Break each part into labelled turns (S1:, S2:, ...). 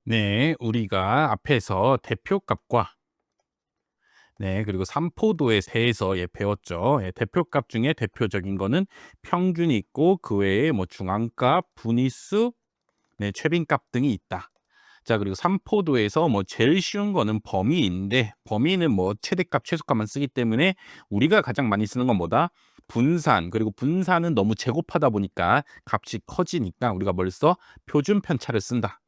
S1: 네, 우리가 앞에서 대표값과 그리고 삼포도에 대해서 배웠죠. 대표값 중에 대표적인 거는 평균이 있고 그 외에 뭐 중앙값, 분위수, 최빈값 등이 있다. 자, 그리고 삼포도에서 뭐 제일 쉬운 거는 범위인데 범위는 뭐 최대값, 최소값만 쓰기 때문에 우리가 가장 많이 쓰는 건 뭐다? 분산. 그리고 분산은 너무 제곱하다 보니까 값이 커지니까 우리가 뭘 써? 표준 편차를 쓴다.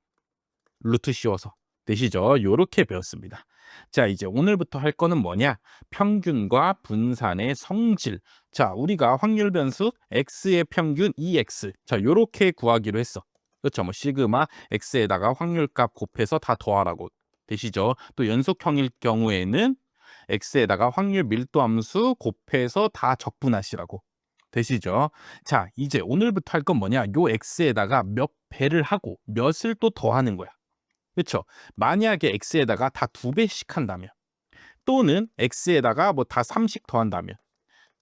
S1: 루트 씌워서 되시죠? 요렇게 배웠습니다. 자, 이제 오늘부터 할 거는 뭐냐? 평균과 분산의 성질. 자, 우리가 확률 변수 x의 평균 2x. 자, 요렇게 구하기로 했어. 그렇죠? 뭐 시그마 x에다가 확률값 곱해서 다 더하라고 되시죠? 또 연속형일 경우에는 x에다가 확률 밀도 함수 곱해서 다 적분하시라고 되시죠? 자, 이제 오늘부터 할 건 뭐냐? 요 x에다가 몇 배를 하고 몇을 또 더하는 거야. 그렇죠? 만약에 x에다가 다 2배씩 한다면 또는 x에다가 뭐 다 3씩 더한다면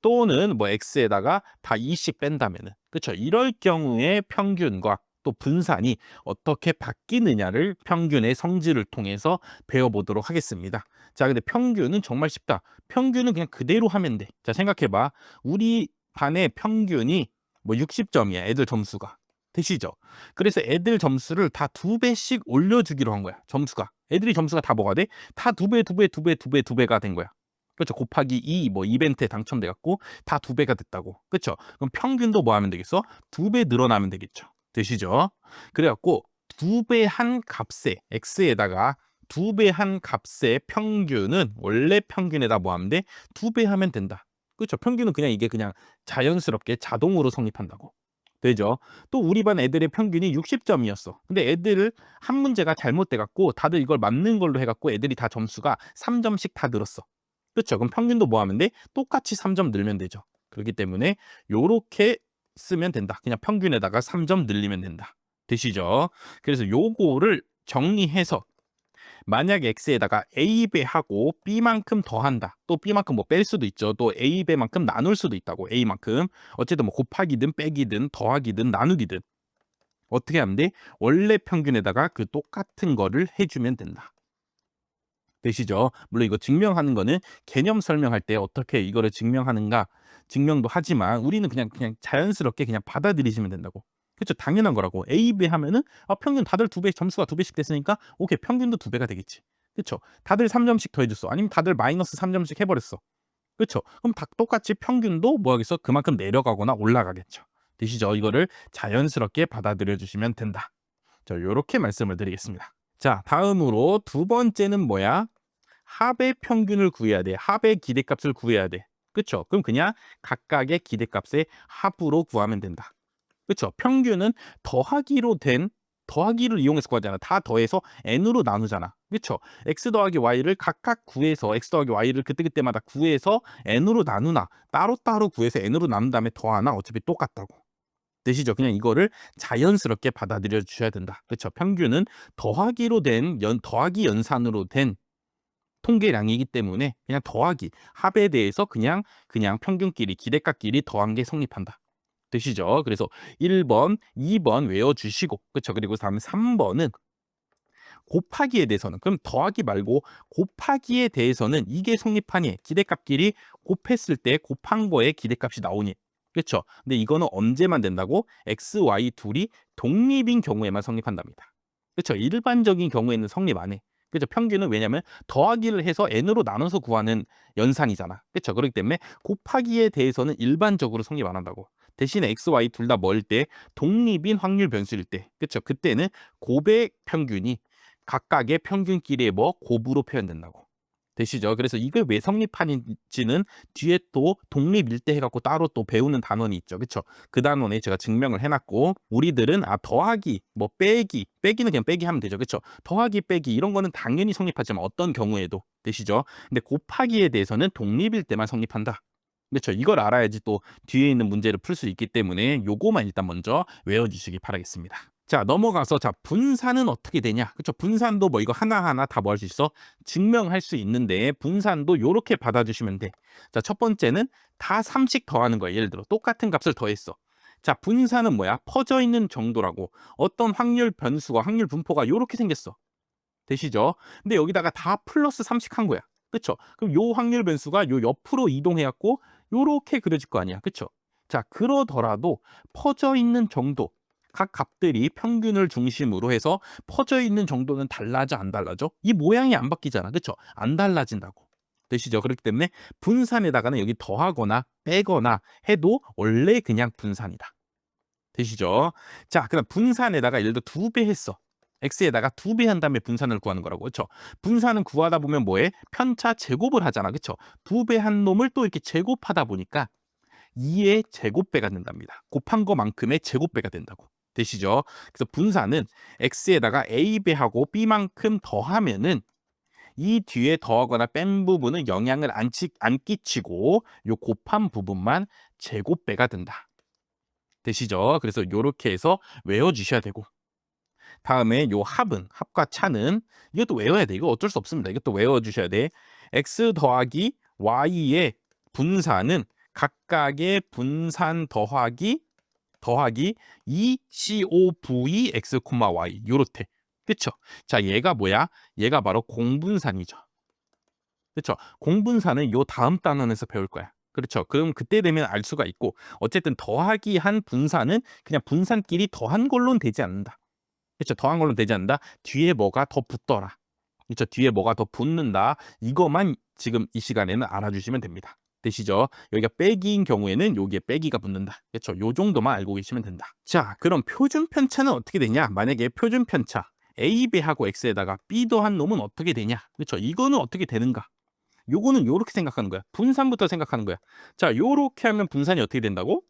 S1: 또는 뭐 x에다가 다 2씩 뺀다면은 그렇죠? 이럴 경우에 평균과 또 분산이 어떻게 바뀌느냐를 평균의 성질을 통해서 배워보도록 하겠습니다. 자, 근데 평균은 정말 쉽다. 평균은 그냥 그대로 하면 돼. 자, 생각해봐. 우리 반의 평균이 뭐 60점이야. 애들 점수가. 되시죠? 그래서 애들 점수를 다 2배씩 올려주기로 한 거야. 점수가. 애들이 점수가 다 뭐가 돼? 다 2배, 2배, 2배, 2배, 2배가 된 거야. 그렇죠. 곱하기 2, 뭐 이벤트에 당첨돼 갖고 다 2배가 됐다고. 그렇죠. 그럼 평균도 뭐 하면 되겠어? 2배 늘어나면 되겠죠. 되시죠? 그래 갖고 2배 한 값에 x에다가 2배 한 값의 평균은 원래 평균에다 뭐 하면 돼? 2배 하면 된다. 그렇죠. 평균은 그냥 이게 그냥 자연스럽게 자동으로 성립한다고. 되죠. 또 우리 반 애들의 평균이 60점이었어. 근데 애들 한 문제가 잘못돼 갖고 다들 이걸 맞는 걸로 해 갖고 애들이 다 점수가 3점씩 다 늘었어. 그렇죠. 그럼 평균도 뭐 하면 돼? 똑같이 3점 늘면 되죠. 그렇기 때문에 요렇게 쓰면 된다. 그냥 평균에다가 3점 늘리면 된다. 되시죠? 그래서 요거를 정리해서 만약 x에다가 a배하고 b만큼 더한다. 또 b만큼 뭐 뺄 수도 있죠. 또 a배만큼 나눌 수도 있다고. a만큼. 어쨌든 뭐 곱하기든 빼기든 더하기든 나누기든 어떻게 하면 돼? 원래 평균에다가 그 똑같은 거를 해주면 된다. 되시죠? 물론 이거 증명하는 거는 개념 설명할 때 어떻게 이거를 증명하는가 증명도 하지만 우리는 그냥 자연스럽게 그냥 받아들이시면 된다고. 그렇죠? 당연한 거라고. A, B 하면은 평균 다들 2배 점수가 2배씩 됐으니까 오케이 평균도 2배가 되겠지. 그렇죠? 다들 3점씩 더해줬어. 아니면 다들 마이너스 3점씩 해버렸어. 그렇죠? 그럼 다 똑같이 평균도 뭐 하겠어? 그만큼 내려가거나 올라가겠죠. 되시죠? 이거를 자연스럽게 받아들여 주시면 된다. 자, 요렇게 말씀을 드리겠습니다. 자, 다음으로 두 번째는 뭐야? 합의 평균을 구해야 돼. 합의 기대값을 구해야 돼. 그쵸? 그럼 그냥 각각의 기대값의 합으로 구하면 된다. 그쵸? 평균은 더하기를 이용해서 구하잖아. 다 더해서 n으로 나누잖아. 그쵸? x 더하기 y를 각각 구해서 x 더하기 y를 그때그때마다 구해서 n으로 나누나 따로따로 구해서 n으로 나눈 다음에 더하나 어차피 똑같다고. 되시죠? 그냥 이거를 자연스럽게 받아들여 주셔야 된다. 그렇죠? 평균은 더하기 연산으로 된 통계량이기 때문에 그냥 더하기, 합에 대해서 그냥 평균끼리 기대값끼리 더한 게 성립한다. 되시죠? 그래서 1번, 2번 외워 주시고 그렇죠? 그리고 다음 3번은 곱하기에 대해서는 그럼 더하기 말고 곱하기에 대해서는 이게 성립하니 기대값끼리 곱했을 때 곱한 거에 기대값이 나오니 그렇죠? 근데 이거는 언제만 된다고? x, y 둘이 독립인 경우에만 성립한답니다. 그렇죠? 일반적인 경우에는 성립 안 해. 그렇죠? 평균은 왜냐면 더하기를 해서 n으로 나눠서 구하는 연산이잖아. 그렇죠? 그렇기 때문에 곱하기에 대해서는 일반적으로 성립 안 한다고. 대신에 x, y 둘 다 뭐일 때 독립인 확률 변수일 때. 그렇죠? 그때는 곱의 평균이 각각의 평균끼리의 뭐 곱으로 표현된다고. 되시죠? 그래서 이게 왜 성립하는지는 뒤에 또 독립일대 해갖고 따로 또 배우는 단원이 있죠. 그쵸? 그 단원에 제가 증명을 해놨고, 우리들은 더하기, 뭐 빼기는 그냥 빼기 하면 되죠. 그쵸? 더하기, 빼기 이런 거는 당연히 성립하지만 어떤 경우에도 되시죠? 근데 곱하기에 대해서는 독립일 때만 성립한다. 그렇죠. 이걸 알아야지 또 뒤에 있는 문제를 풀 수 있기 때문에 요거만 일단 먼저 외워주시기 바라겠습니다. 자, 넘어가서 자, 분산은 어떻게 되냐? 그렇죠. 분산도 뭐 이거 하나하나 다 뭐 할 수 있어? 증명할 수 있는데 분산도 요렇게 받아주시면 돼. 자, 첫 번째는 다 3씩 더하는 거야. 예를 들어 똑같은 값을 더했어. 자, 분산은 뭐야? 퍼져 있는 정도라고. 어떤 확률 변수가 확률 분포가 요렇게 생겼어. 되시죠? 근데 여기다가 다 플러스 3씩 한 거야. 그쵸? 그럼 요 확률 변수가 요 옆으로 이동해 갖고 요렇게 그려질 거 아니야. 그쵸? 자, 그러더라도 퍼져 있는 정도, 각 값들이 평균을 중심으로 해서 퍼져 있는 정도는 달라져 안 달라져? 이 모양이 안 바뀌잖아. 그쵸? 안 달라진다고. 되시죠? 그렇기 때문에 분산에다가는 여기 더하거나 빼거나 해도 원래 그냥 분산이다. 되시죠? 자, 그다음 분산에다가 예를 들어 2배 했어. x에다가 2배 한 다음에 분산을 구하는 거라고. 그렇죠? 분산은 구하다 보면 뭐해? 편차 제곱을 하잖아. 그렇죠? 2배 한 놈을 또 이렇게 제곱하다 보니까 2의 제곱배가 된답니다. 곱한 거만큼의 제곱배가 된다고. 되시죠? 그래서 분산은 x에다가 a배하고 b만큼 더하면은 이 뒤에 더하거나 뺀 부분은 영향을 안 끼치고 요 곱한 부분만 제곱배가 된다. 되시죠? 그래서 요렇게 해서 외워주셔야 되고, 다음에 요 합과 차는 이것도 외워야 돼. 이거 어쩔 수 없습니다. 이것도 외워주셔야 돼. x 더하기 y의 분산은 각각의 분산 더하기 2COV x, y 요렇대. 그쵸? 자, 얘가 뭐야? 얘가 바로 공분산이죠. 그렇죠? 공분산은 요 다음 단원에서 배울 거야. 그렇죠? 그럼 그때 되면 알 수가 있고, 어쨌든 더하기 한 분산은 그냥 분산끼리 더한 걸로는 되지 않는다. 그렇죠? 더한 걸로는 되지 않는다. 뒤에 뭐가 더 붙더라. 그렇죠? 뒤에 뭐가 더 붙는다. 이것만 지금 이 시간에는 알아주시면 됩니다. 되시죠? 여기가 빼기인 경우에는 여기에 빼기가 붙는다. 그렇죠? 요 정도만 알고 계시면 된다. 자, 그럼 표준 편차는 어떻게 되냐? 만약에 표준 편차 A배하고 X에다가 B 더한 놈은 어떻게 되냐? 그렇죠? 이거는 어떻게 되는가? 요거는 요렇게 생각하는 거야. 분산부터 생각하는 거야. 자, 요렇게 하면 분산이 어떻게 된다고?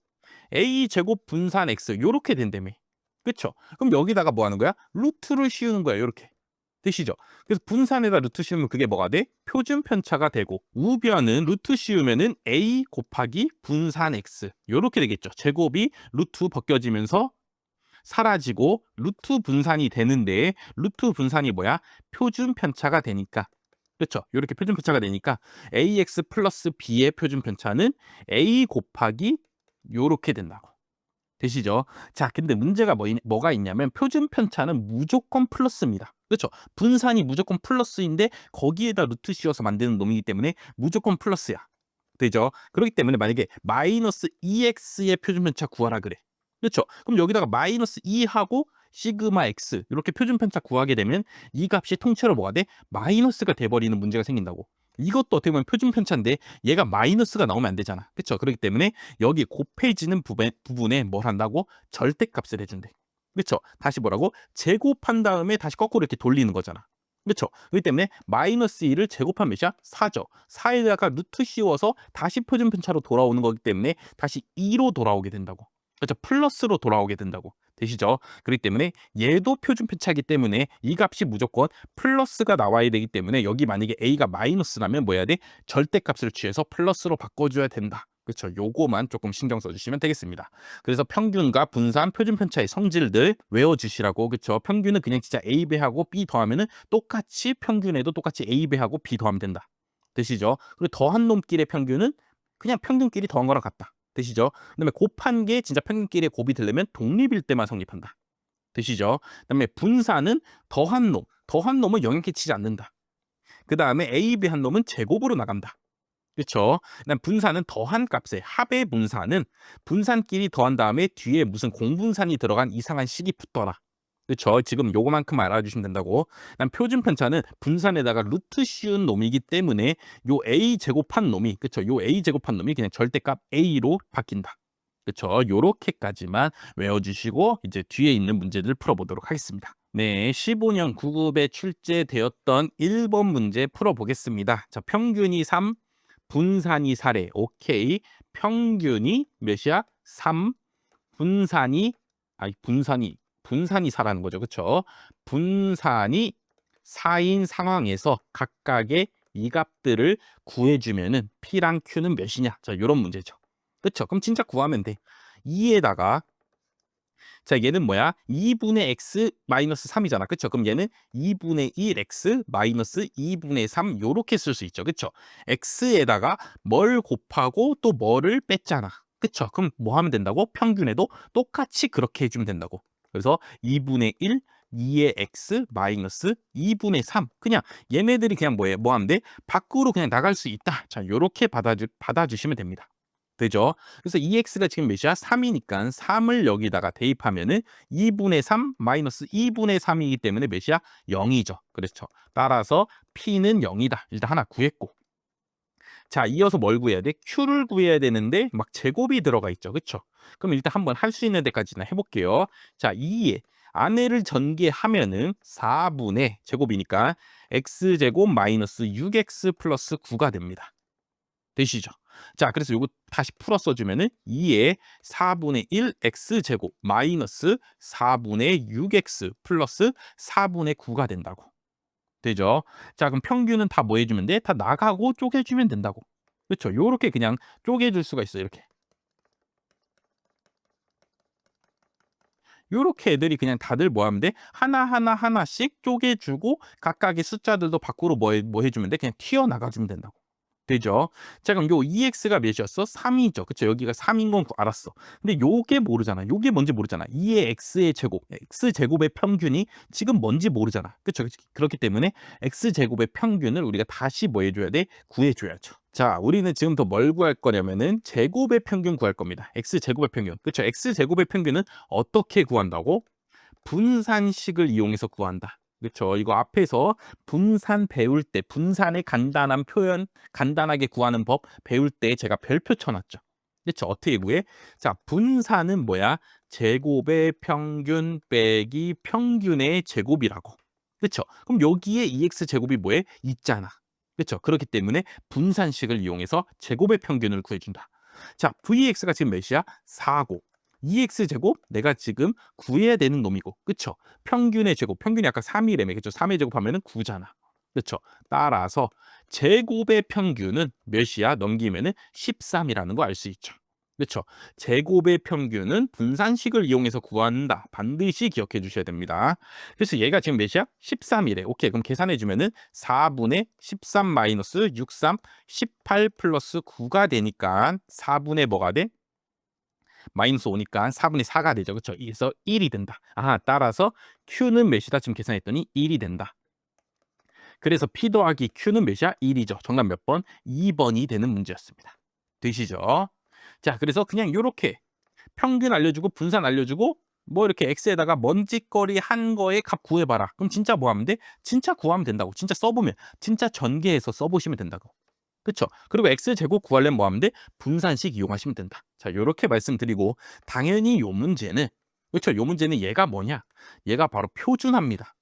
S1: A 제곱 분산 X 요렇게 된다며. 그쵸? 그럼 여기다가 뭐 하는 거야? 루트를 씌우는 거야. 요렇게. 되시죠? 그래서 분산에다 루트 씌우면 그게 뭐가 돼? 표준 편차가 되고, 우변은 루트 씌우면은 A 곱하기 분산 X 요렇게 되겠죠. 제곱이 루트 벗겨지면서 사라지고 루트 분산이 되는데, 루트 분산이 뭐야? 표준 편차가 되니까. 그렇죠? 이렇게 표준 편차가 되니까 ax 플러스 b의 표준 편차는 a 곱하기 요렇게 된다고. 되시죠? 자, 근데 문제가 뭐가 있냐면 표준 편차는 무조건 플러스입니다. 그렇죠? 분산이 무조건 플러스인데 거기에다 루트 씌워서 만드는 놈이기 때문에 무조건 플러스야. 되죠? 그렇기 때문에 만약에 마이너스 2x의 표준 편차 구하라 그래. 그렇죠? 그럼 여기다가 마이너스 2하고 시그마 x 이렇게 표준 편차 구하게 되면 이 값이 통째로 뭐가 돼? 마이너스가 돼버리는 문제가 생긴다고. 이것도 어떻게 보면 표준 편차인데 얘가 마이너스가 나오면 안 되잖아. 그렇죠? 그렇기 때문에 여기 곱해지는 부분에 뭘 한다고? 절대값을 해준대. 그렇죠? 다시 뭐라고? 제곱한 다음에 다시 거꾸로 이렇게 돌리는 거잖아. 그렇죠? 그렇기 때문에 마이너스 2를 제곱한 몇이야? 4죠. 4에다가 루트 씌워서 다시 표준 편차로 돌아오는 거기 때문에 다시 2로 돌아오게 된다고. 그렇죠? 플러스로 돌아오게 된다고. 되시죠? 그렇기 때문에 얘도 표준 편차이기 때문에 이 값이 무조건 플러스가 나와야 되기 때문에 여기 만약에 a가 마이너스라면 뭐 해야 돼? 절대값을 취해서 플러스로 바꿔줘야 된다. 그렇죠? 요거만 조금 신경 써주시면 되겠습니다. 그래서 평균과 분산, 표준 편차의 성질들 외워주시라고. 그렇죠? 평균은 그냥 진짜 a배하고 b 더하면은 똑같이 평균에도 똑같이 a배하고 b 더하면 된다. 되시죠? 그리고 더한 놈끼리의 평균은 그냥 평균끼리 더한 거랑 같다. 되시죠? 그다음에 곱한 게 진짜 평균끼리 곱이 되려면 독립일 때만 성립한다. 되시죠? 그다음에 분산은 더한 놈은 영향 끼치지 않는다. 그 다음에 a, b 한 놈은 제곱으로 나간다. 그렇죠? 그다음 분산은 더한 값에 합의 분산은 분산끼리 더한 다음에 뒤에 무슨 공분산이 들어간 이상한 식이 붙더라. 그렇죠? 지금 요거만큼 알아주시면 된다고. 그다음 표준 편차는 분산에다가 루트 씌운 놈이기 때문에 요 a 제곱한 놈이 그렇죠? 요 a 제곱한 놈이 그냥 절대값 a로 바뀐다. 그렇죠? 요렇게까지만 외워주시고 이제 뒤에 있는 문제들 풀어보도록 하겠습니다. 네, 15년 9급에 출제되었던 1번 문제 풀어보겠습니다. 자, 평균이 3, 분산이 4래. 오케이. 평균이 몇이야? 3, 분산이 4라는 거죠. 그렇죠? 분산이 4인 상황에서 각각의 이 값들을 구해주면은 P랑 Q는 몇이냐? 자, 요런 문제죠. 그렇죠? 그럼 진짜 구하면 돼. 2에다가 자, 얘는 뭐야? 2분의 x 마이너스 3이잖아. 그쵸? 그럼 얘는 2분의 1x 마이너스 2분의 3 요렇게 쓸 수 있죠. 그쵸? x에다가 뭘 곱하고 또 뭐를 뺐잖아. 그쵸? 그럼 뭐 하면 된다고? 평균에도 똑같이 그렇게 해주면 된다고. 그래서 2분의 1, 2의 x 마이너스 2분의 3. 그냥 얘네들이 그냥 뭐예요? 뭐 하면 돼? 밖으로 그냥 나갈 수 있다. 자, 요렇게 받아주시면 됩니다. 되죠? 그래서 2x가 지금 몇이야? 3이니까 3을 여기다가 대입하면은 2분의 3 마이너스 2분의 3이기 때문에 몇이야? 0이죠. 그렇죠. 따라서 p는 0이다. 일단 하나 구했고. 자, 이어서 뭘 구해야 돼? q를 구해야 되는데 막 제곱이 들어가 있죠. 그렇죠? 그럼 일단 한번 할 수 있는 데까지나 해볼게요. 자, 2에 안에를 전개하면은 4분의 제곱이니까 x제곱 마이너스 6x 플러스 9가 됩니다. 되시죠? 자, 그래서 요거 다시 풀어 써주면은 2에 4분의 1 x제곱 마이너스 4분의 6x 플러스 4분의 9가 된다고. 되죠? 자, 그럼 평균은 다 뭐 해주면 돼? 다 나가고 쪼개주면 된다고. 그렇죠? 요렇게 그냥 쪼개줄 수가 있어요. 이렇게. 요렇게 애들이 그냥 다들 뭐 하면 돼? 하나하나 하나씩 쪼개주고 각각의 숫자들도 밖으로 뭐 해주면 돼? 그냥 튀어나가주면 된다고. 되죠? 자, 그럼 요 EX가 몇이었어? 3이죠. 그쵸? 여기가 3인 건 알았어. 근데 요게 모르잖아. 요게 뭔지 모르잖아. 2의 X의 제곱, X제곱의 평균이 지금 뭔지 모르잖아. 그쵸? 그렇기 때문에 X제곱의 평균을 우리가 다시 뭐 해줘야 돼? 구해줘야죠. 자, 우리는 지금부터 뭘 구할 거냐면은 제곱의 평균 구할 겁니다. X제곱의 평균. 그쵸? X제곱의 평균은 어떻게 구한다고? 분산식을 이용해서 구한다. 그렇죠. 이거 앞에서 분산 배울 때 분산의 간단한 표현, 간단하게 구하는 법 배울 때 제가 별표 쳐놨죠. 그렇죠. 어떻게 구해? 자, 분산은 뭐야? 제곱의 평균 빼기 평균의 제곱이라고. 그렇죠. 그럼 여기에 2x 제곱이 뭐해? 있잖아. 그렇죠. 그렇기 때문에 분산식을 이용해서 제곱의 평균을 구해준다. 자, vx가 지금 몇이야? 4고 2x 제곱 내가 지금 구해야 되는 놈이고, 그쵸? 평균의 제곱, 평균이 아까 3이라며, 그쵸? 3의 제곱하면은 9잖아. 그쵸? 따라서 제곱의 평균은 몇이야? 넘기면은 13이라는 거 알 수 있죠. 그쵸? 제곱의 평균은 분산식을 이용해서 구한다. 반드시 기억해 주셔야 됩니다. 그래서 얘가 지금 몇이야? 13이래. 오케이. 그럼 계산해 주면은 4분의 13 마이너스 63, 18 플러스 9가 되니까 4분의 뭐가 돼? 마이너스 5니까 4분의 4가 되죠. 그렇죠? 그래서 1이 된다. 아, 따라서 Q는 몇이다? 지금 계산했더니 1이 된다. 그래서 P 더하기 Q는 몇이야? 1이죠. 정답 몇 번? 2번이 되는 문제였습니다. 되시죠? 자, 그래서 그냥 요렇게 평균 알려주고 분산 알려주고 뭐 이렇게 X에다가 먼지거리 한 거에 값 구해봐라. 그럼 진짜 뭐 하면 돼? 진짜 구하면 된다고. 진짜 써보면 진짜 전개해서 써보시면 된다고. 그쵸? 그리고 x제곱 구하려면 뭐 하면 돼? 분산식 이용하시면 된다. 자, 요렇게 말씀드리고 당연히 요 문제는 그쵸? 요 문제는 얘가 뭐냐? 얘가 바로 표준화입니다.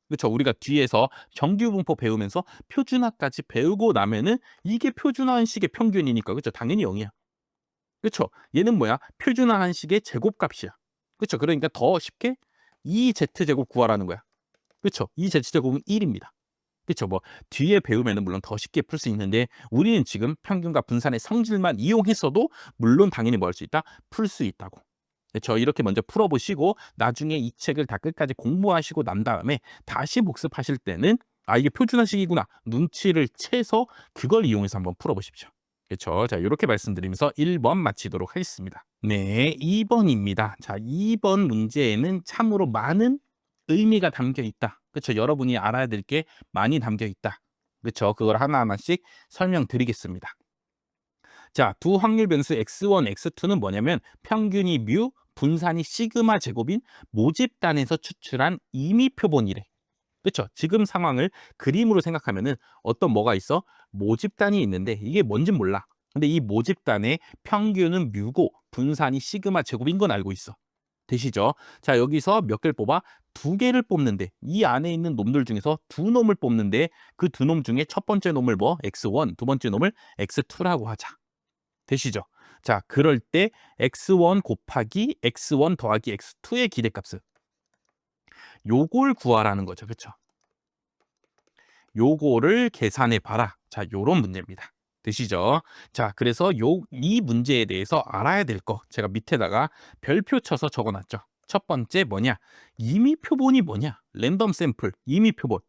S1: 그쵸? 우리가 뒤에서 정규분포 배우면서 표준화까지 배우고 나면은 이게 표준화한 식의 평균이니까 그쵸? 당연히 0이야. 그쵸? 얘는 뭐야? 표준화한 식의 제곱값이야. 그쵸? 그러니까 더 쉽게 2z제곱 구하라는 거야. 그쵸? 2z제곱은 1입니다. 그쵸. 뭐 뒤에 배우면은 물론 더 쉽게 풀 수 있는데 우리는 지금 평균과 분산의 성질만 이용해서도 물론 당연히 뭐 할 수 있다? 풀 수 있다고. 그쵸. 이렇게 먼저 풀어보시고 나중에 이 책을 다 끝까지 공부하시고 난 다음에 다시 복습하실 때는 아, 이게 표준화식이구나. 눈치를 채서 그걸 이용해서 한번 풀어보십시오. 그렇죠. 자, 이렇게 말씀드리면서 1번 마치도록 하겠습니다. 네, 2번입니다. 자, 2번 문제에는 참으로 많은 의미가 담겨 있다. 그렇죠. 여러분이 알아야 될 게 많이 담겨 있다. 그렇죠. 그걸 하나하나씩 설명드리겠습니다. 자, 두 확률 변수 x1, x2는 뭐냐면 평균이 뮤, 분산이 시그마 제곱인 모집단에서 추출한 임의 표본이래. 그렇죠. 지금 상황을 그림으로 생각하면은 어떤 뭐가 있어? 모집단이 있는데 이게 뭔진 몰라. 근데 이 모집단의 평균은 뮤고 분산이 시그마 제곱인 건 알고 있어. 되시죠? 자, 여기서 몇 개를 뽑아? 두 개를 뽑는데 이 안에 있는 놈들 중에서 두 놈을 뽑는데 그 두 놈 중에 첫 번째 놈을 뭐? x1, 두 번째 놈을 x2라고 하자. 되시죠? 자, 그럴 때 x1 곱하기 x1 더하기 x2의 기대값은 요걸 구하라는 거죠. 그렇죠? 요거를 계산해 봐라. 자, 요런 문제입니다. 되시죠? 자, 그래서 이 문제에 대해서 알아야 될 거 제가 밑에다가 별표 쳐서 적어놨죠. 첫 번째 뭐냐? 임의 표본이 뭐냐? 랜덤 샘플, 임의 표본.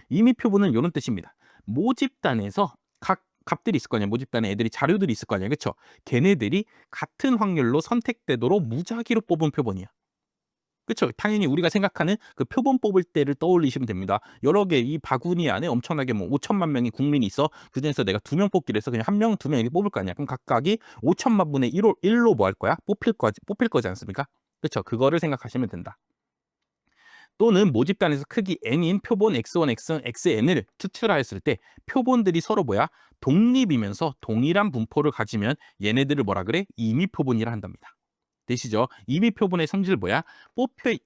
S1: 임의 표본은 이런 뜻입니다. 모집단에서 각 값들이 있을 거 아니야. 모집단에 애들이 자료들이 있을 거 아니야. 그쵸? 걔네들이 같은 확률로 선택되도록 무작위로 뽑은 표본이야. 그쵸? 당연히 우리가 생각하는 그 표본 뽑을 때를 떠올리시면 됩니다. 여러 개 이 바구니 안에 엄청나게 뭐 5천만 명의 국민이 있어. 그중에서 내가 2명 뽑기로 해서 그냥 1명, 2명 이렇게 뽑을 거 아니야. 그럼 각각이 5천만 분의 1로 뭐 할 거야? 뽑힐 거지 않습니까? 그쵸? 그거를 생각하시면 된다. 또는 모집단에서 크기 n인 표본 x1, xn을 추출하였을 때 표본들이 서로 뭐야? 독립이면서 동일한 분포를 가지면 얘네들을 뭐라 그래? 임의 표본이라 한답니다. 되시죠? 임의 표본의 성질 뭐야?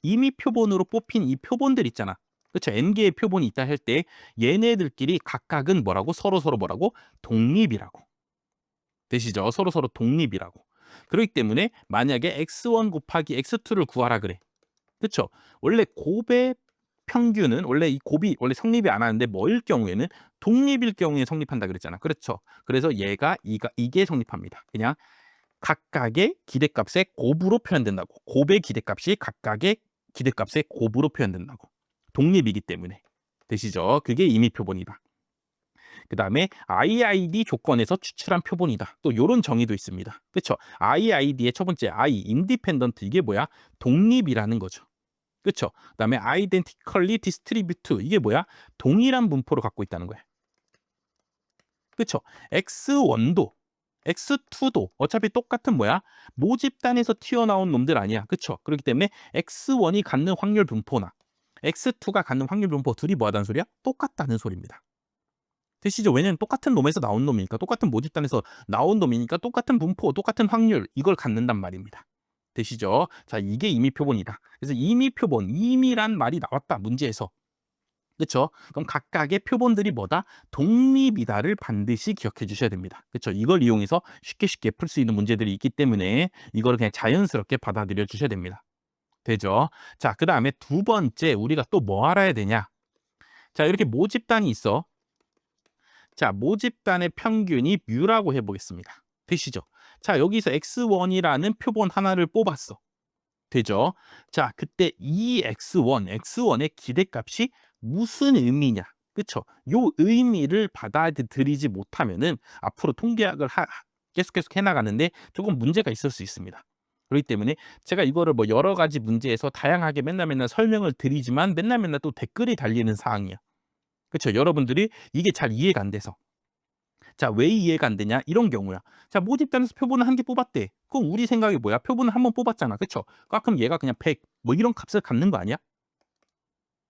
S1: 임의 표본으로 뽑힌 이 표본들 있잖아. 그렇죠? n개의 표본이 있다 할 때 얘네들끼리 각각은 뭐라고? 서로 뭐라고? 독립이라고. 되시죠? 서로 독립이라고. 그렇기 때문에 만약에 x1 곱하기 x2를 구하라 그래. 그렇죠? 원래 곱의 평균은 원래 이 곱이 원래 성립이 안 하는데 뭐일 경우에는 독립일 경우에 성립한다 그랬잖아. 그렇죠? 그래서 이게 성립합니다. 그냥 각각의 기대값의 곱으로 표현된다고. 곱의 기대값이 각각의 기대값의 곱으로 표현된다고. 독립이기 때문에. 되시죠? 그게 임의 표본이다. 그 다음에 IID 조건에서 추출한 표본이다. 또 이런 정의도 있습니다. 그렇죠? IID의 첫 번째 I, independent 이게 뭐야? 독립이라는 거죠. 그렇죠? 그다음에 identically distribute 이게 뭐야? 동일한 분포를 갖고 있다는 거야. 그렇죠? X1도 X2도 어차피 똑같은 뭐야? 모집단에서 튀어나온 놈들 아니야. 그렇죠? 그렇기 때문에 X1이 갖는 확률 분포나 X2가 갖는 확률 분포 둘이 뭐하다는 소리야? 똑같다는 소리입니다. 되시죠? 왜냐면 똑같은 놈에서 나온 놈이니까 똑같은 모집단에서 나온 놈이니까 똑같은 분포, 똑같은 확률 이걸 갖는단 말입니다. 되시죠? 자, 이게 임의 표본이다. 그래서 임의 표본, 임의란 말이 나왔다. 문제에서. 그렇죠? 그럼 각각의 표본들이 뭐다? 독립이다를 반드시 기억해 주셔야 됩니다. 그렇죠? 이걸 이용해서 쉽게 풀 수 있는 문제들이 있기 때문에 이거를 그냥 자연스럽게 받아들여 주셔야 됩니다. 되죠? 자, 그다음에 두 번째 우리가 또 뭐 알아야 되냐? 자, 이렇게 모집단이 있어. 자, 모집단의 평균이 뮤라고 해 보겠습니다. 되시죠? 자, 여기서 x1이라는 표본 하나를 뽑았어. 되죠? 자, 그때 이 x1의 기대값이 무슨 의미냐? 그쵸? 요 의미를 받아들이지 못하면은 앞으로 통계학을 계속 해나가는데 조금 문제가 있을 수 있습니다. 그렇기 때문에 제가 이거를 뭐 여러 가지 문제에서 다양하게 맨날 설명을 드리지만 맨날 또 댓글이 달리는 사항이야. 그쵸? 여러분들이 이게 잘 이해가 안 돼서. 자, 왜 이해가 안 되냐? 이런 경우야. 자, 모집단에서 표본을 한 개 뽑았대. 그럼 우리 생각이 뭐야? 표본을 한 번 뽑았잖아. 그쵸? 그럼 얘가 그냥 100, 뭐 이런 값을 갖는 거 아니야?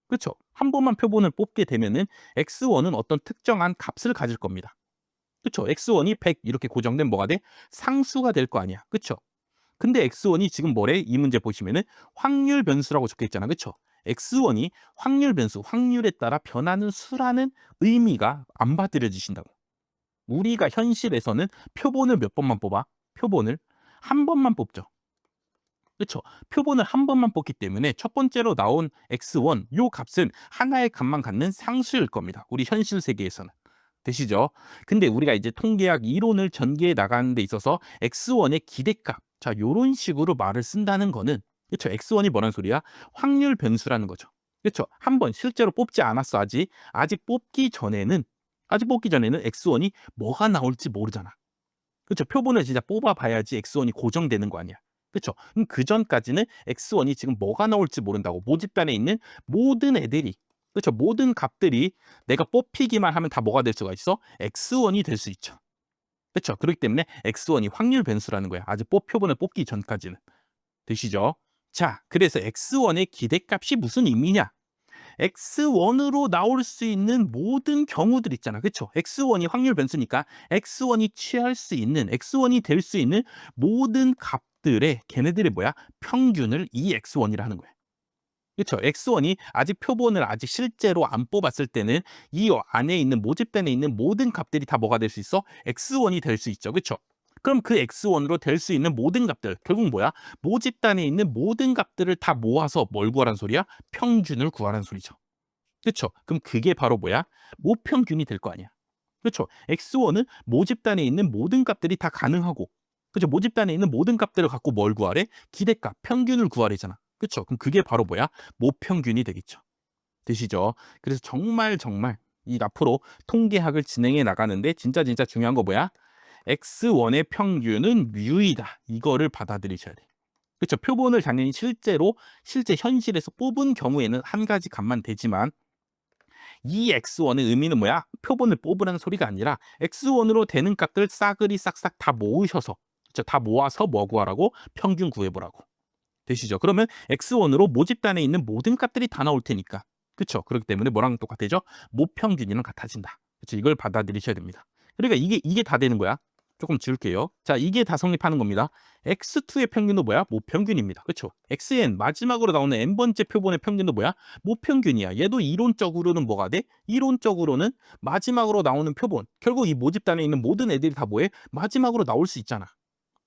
S1: 그쵸? 한 번만 표본을 뽑게 되면은 X1은 어떤 특정한 값을 가질 겁니다. 그쵸? X1이 100 이렇게 고정된 뭐가 돼? 상수가 될 거 아니야. 그쵸? 근데 X1이 지금 뭐래? 이 문제 보시면은 확률 변수라고 적혀 있잖아. 그쵸? X1이 확률 변수, 확률에 따라 변하는 수라는 의미가 안 받아들여지신다고. 우리가 현실에서는 표본을 몇 번만 뽑아? 표본을 한 번만 뽑죠. 그렇죠? 표본을 한 번만 뽑기 때문에 첫 번째로 나온 x1 요 값은 하나의 값만 갖는 상수일 겁니다. 우리 현실 세계에서는. 되시죠? 근데 우리가 이제 통계학 이론을 전개해 나가는 데 있어서 x1의 기대값. 자, 요런 식으로 말을 쓴다는 거는 그렇죠? x1이 뭐라는 소리야? 확률 변수라는 거죠. 그렇죠? 한 번 실제로 뽑지 않았어 아직 뽑기 전에는 x1이 뭐가 나올지 모르잖아. 그렇죠? 표본을 진짜 뽑아봐야지 x1이 고정되는 거 아니야. 그렇죠? 그럼 그 전까지는 x1이 지금 뭐가 나올지 모른다고. 모집단에 있는 모든 애들이 그렇죠? 모든 값들이 내가 뽑히기만 하면 다 뭐가 될 수가 있어? x1이 될 수 있죠. 그렇죠? 그렇기 때문에 x1이 확률 변수라는 거야. 아직 표본을 뽑기 전까지는. 되시죠? 자, 그래서 x1의 기대값이 무슨 의미냐? X1으로 나올 수 있는 모든 경우들 있잖아. 그쵸? X1이 확률 변수니까 X1이 될 수 있는 모든 값들의 걔네들이 뭐야? 평균을 이 X1이라 하는 거야. 그렇죠? X1이 아직 표본을 아직 실제로 안 뽑았을 때는 이 안에 있는 모집단에 있는 모든 값들이 다 뭐가 될 수 있어? X1이 될 수 있죠. 그렇죠? 그럼 그 X1으로 될 수 있는 모든 값들 결국 뭐야? 모집단에 있는 모든 값들을 다 모아서 뭘 구하라는 소리야? 평균을 구하라는 소리죠. 그렇죠? 그럼 그게 바로 뭐야? 모평균이 될 거 아니야. 그렇죠? X1은 모집단에 있는 모든 값들이 다 가능하고 그렇죠? 모집단에 있는 모든 값들을 갖고 뭘 구하래? 기대값, 평균을 구하래잖아. 그렇죠? 그럼 그게 바로 뭐야? 모평균이 되겠죠. 되시죠? 그래서 정말 이 앞으로 통계학을 진행해 나가는데 진짜 중요한 거 뭐야? x1의 평균은 뮤이다. 이거를 받아들이셔야 돼. 그렇죠. 표본을 당연히 실제 현실에서 뽑은 경우에는 한 가지 값만 되지만 이 x1의 의미는 뭐야? 표본을 뽑으라는 소리가 아니라 x1으로 되는 값들 싸그리 싹싹 다 모으셔서, 그렇죠? 다 모아서 뭐 구하라고? 평균 구해보라고. 되시죠? 그러면 x1으로 모집단에 있는 모든 값들이 다 나올 테니까. 그렇죠? 그렇기 때문에 뭐랑 똑같아져? 모평균이랑 같아진다. 그렇죠? 이걸 받아들이셔야 됩니다. 그러니까 이게 다 되는 거야. 조금 지울게요. 자, 이게 다 성립하는 겁니다. x2의 평균도 뭐야? 모평균입니다. 그렇죠? xn 마지막으로 나오는 n번째 표본의 평균도 뭐야? 모평균이야. 얘도 이론적으로는 뭐가 돼? 이론적으로는 마지막으로 나오는 표본. 결국 이 모집단에 있는 모든 애들이 다 뭐해? 마지막으로 나올 수 있잖아.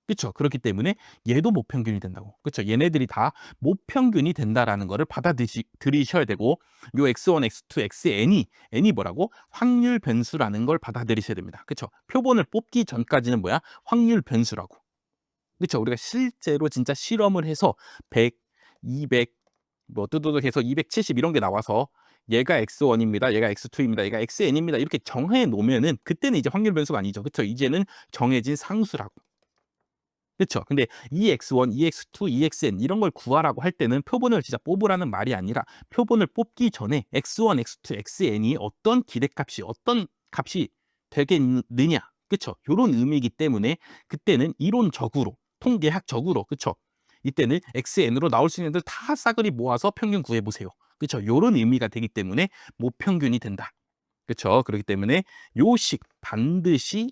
S1: 그렇죠? 그렇기 때문에 얘도 모평균이 된다고. 그렇죠? 얘네들이 다 모평균이 된다라는 거를 받아들이셔야 되고, 요 x1, x2, n이 뭐라고? 확률 변수라는 걸 받아들이셔야 됩니다. 그렇죠? 표본을 뽑기 전까지는 뭐야? 확률 변수라고. 그렇죠? 우리가 실제로 진짜 실험을 해서 100, 200, 뭐 뚜두둑해서 270 이런 게 나와서 얘가 x1입니다. 얘가 x2입니다. 얘가 xn입니다. 이렇게 정해 놓으면은 그때는 이제 확률 변수가 아니죠. 그렇죠? 이제는 정해진 상수라고. 그렇죠. 근데 EX1, EX2, EXN 이런 걸 구하라고 할 때는 표본을 진짜 뽑으라는 말이 아니라 표본을 뽑기 전에 X1, X2, XN이 어떤 기대값이 어떤 값이 되겠느냐. 그렇죠. 요런 의미이기 때문에 그때는 이론적으로 통계학적으로 그렇죠. 이때는 XN으로 나올 수 있는 애들 다 싸그리 모아서 평균 구해 보세요. 그렇죠. 요런 의미가 되기 때문에 모평균이 된다. 그렇죠. 그렇기 때문에 요식 반드시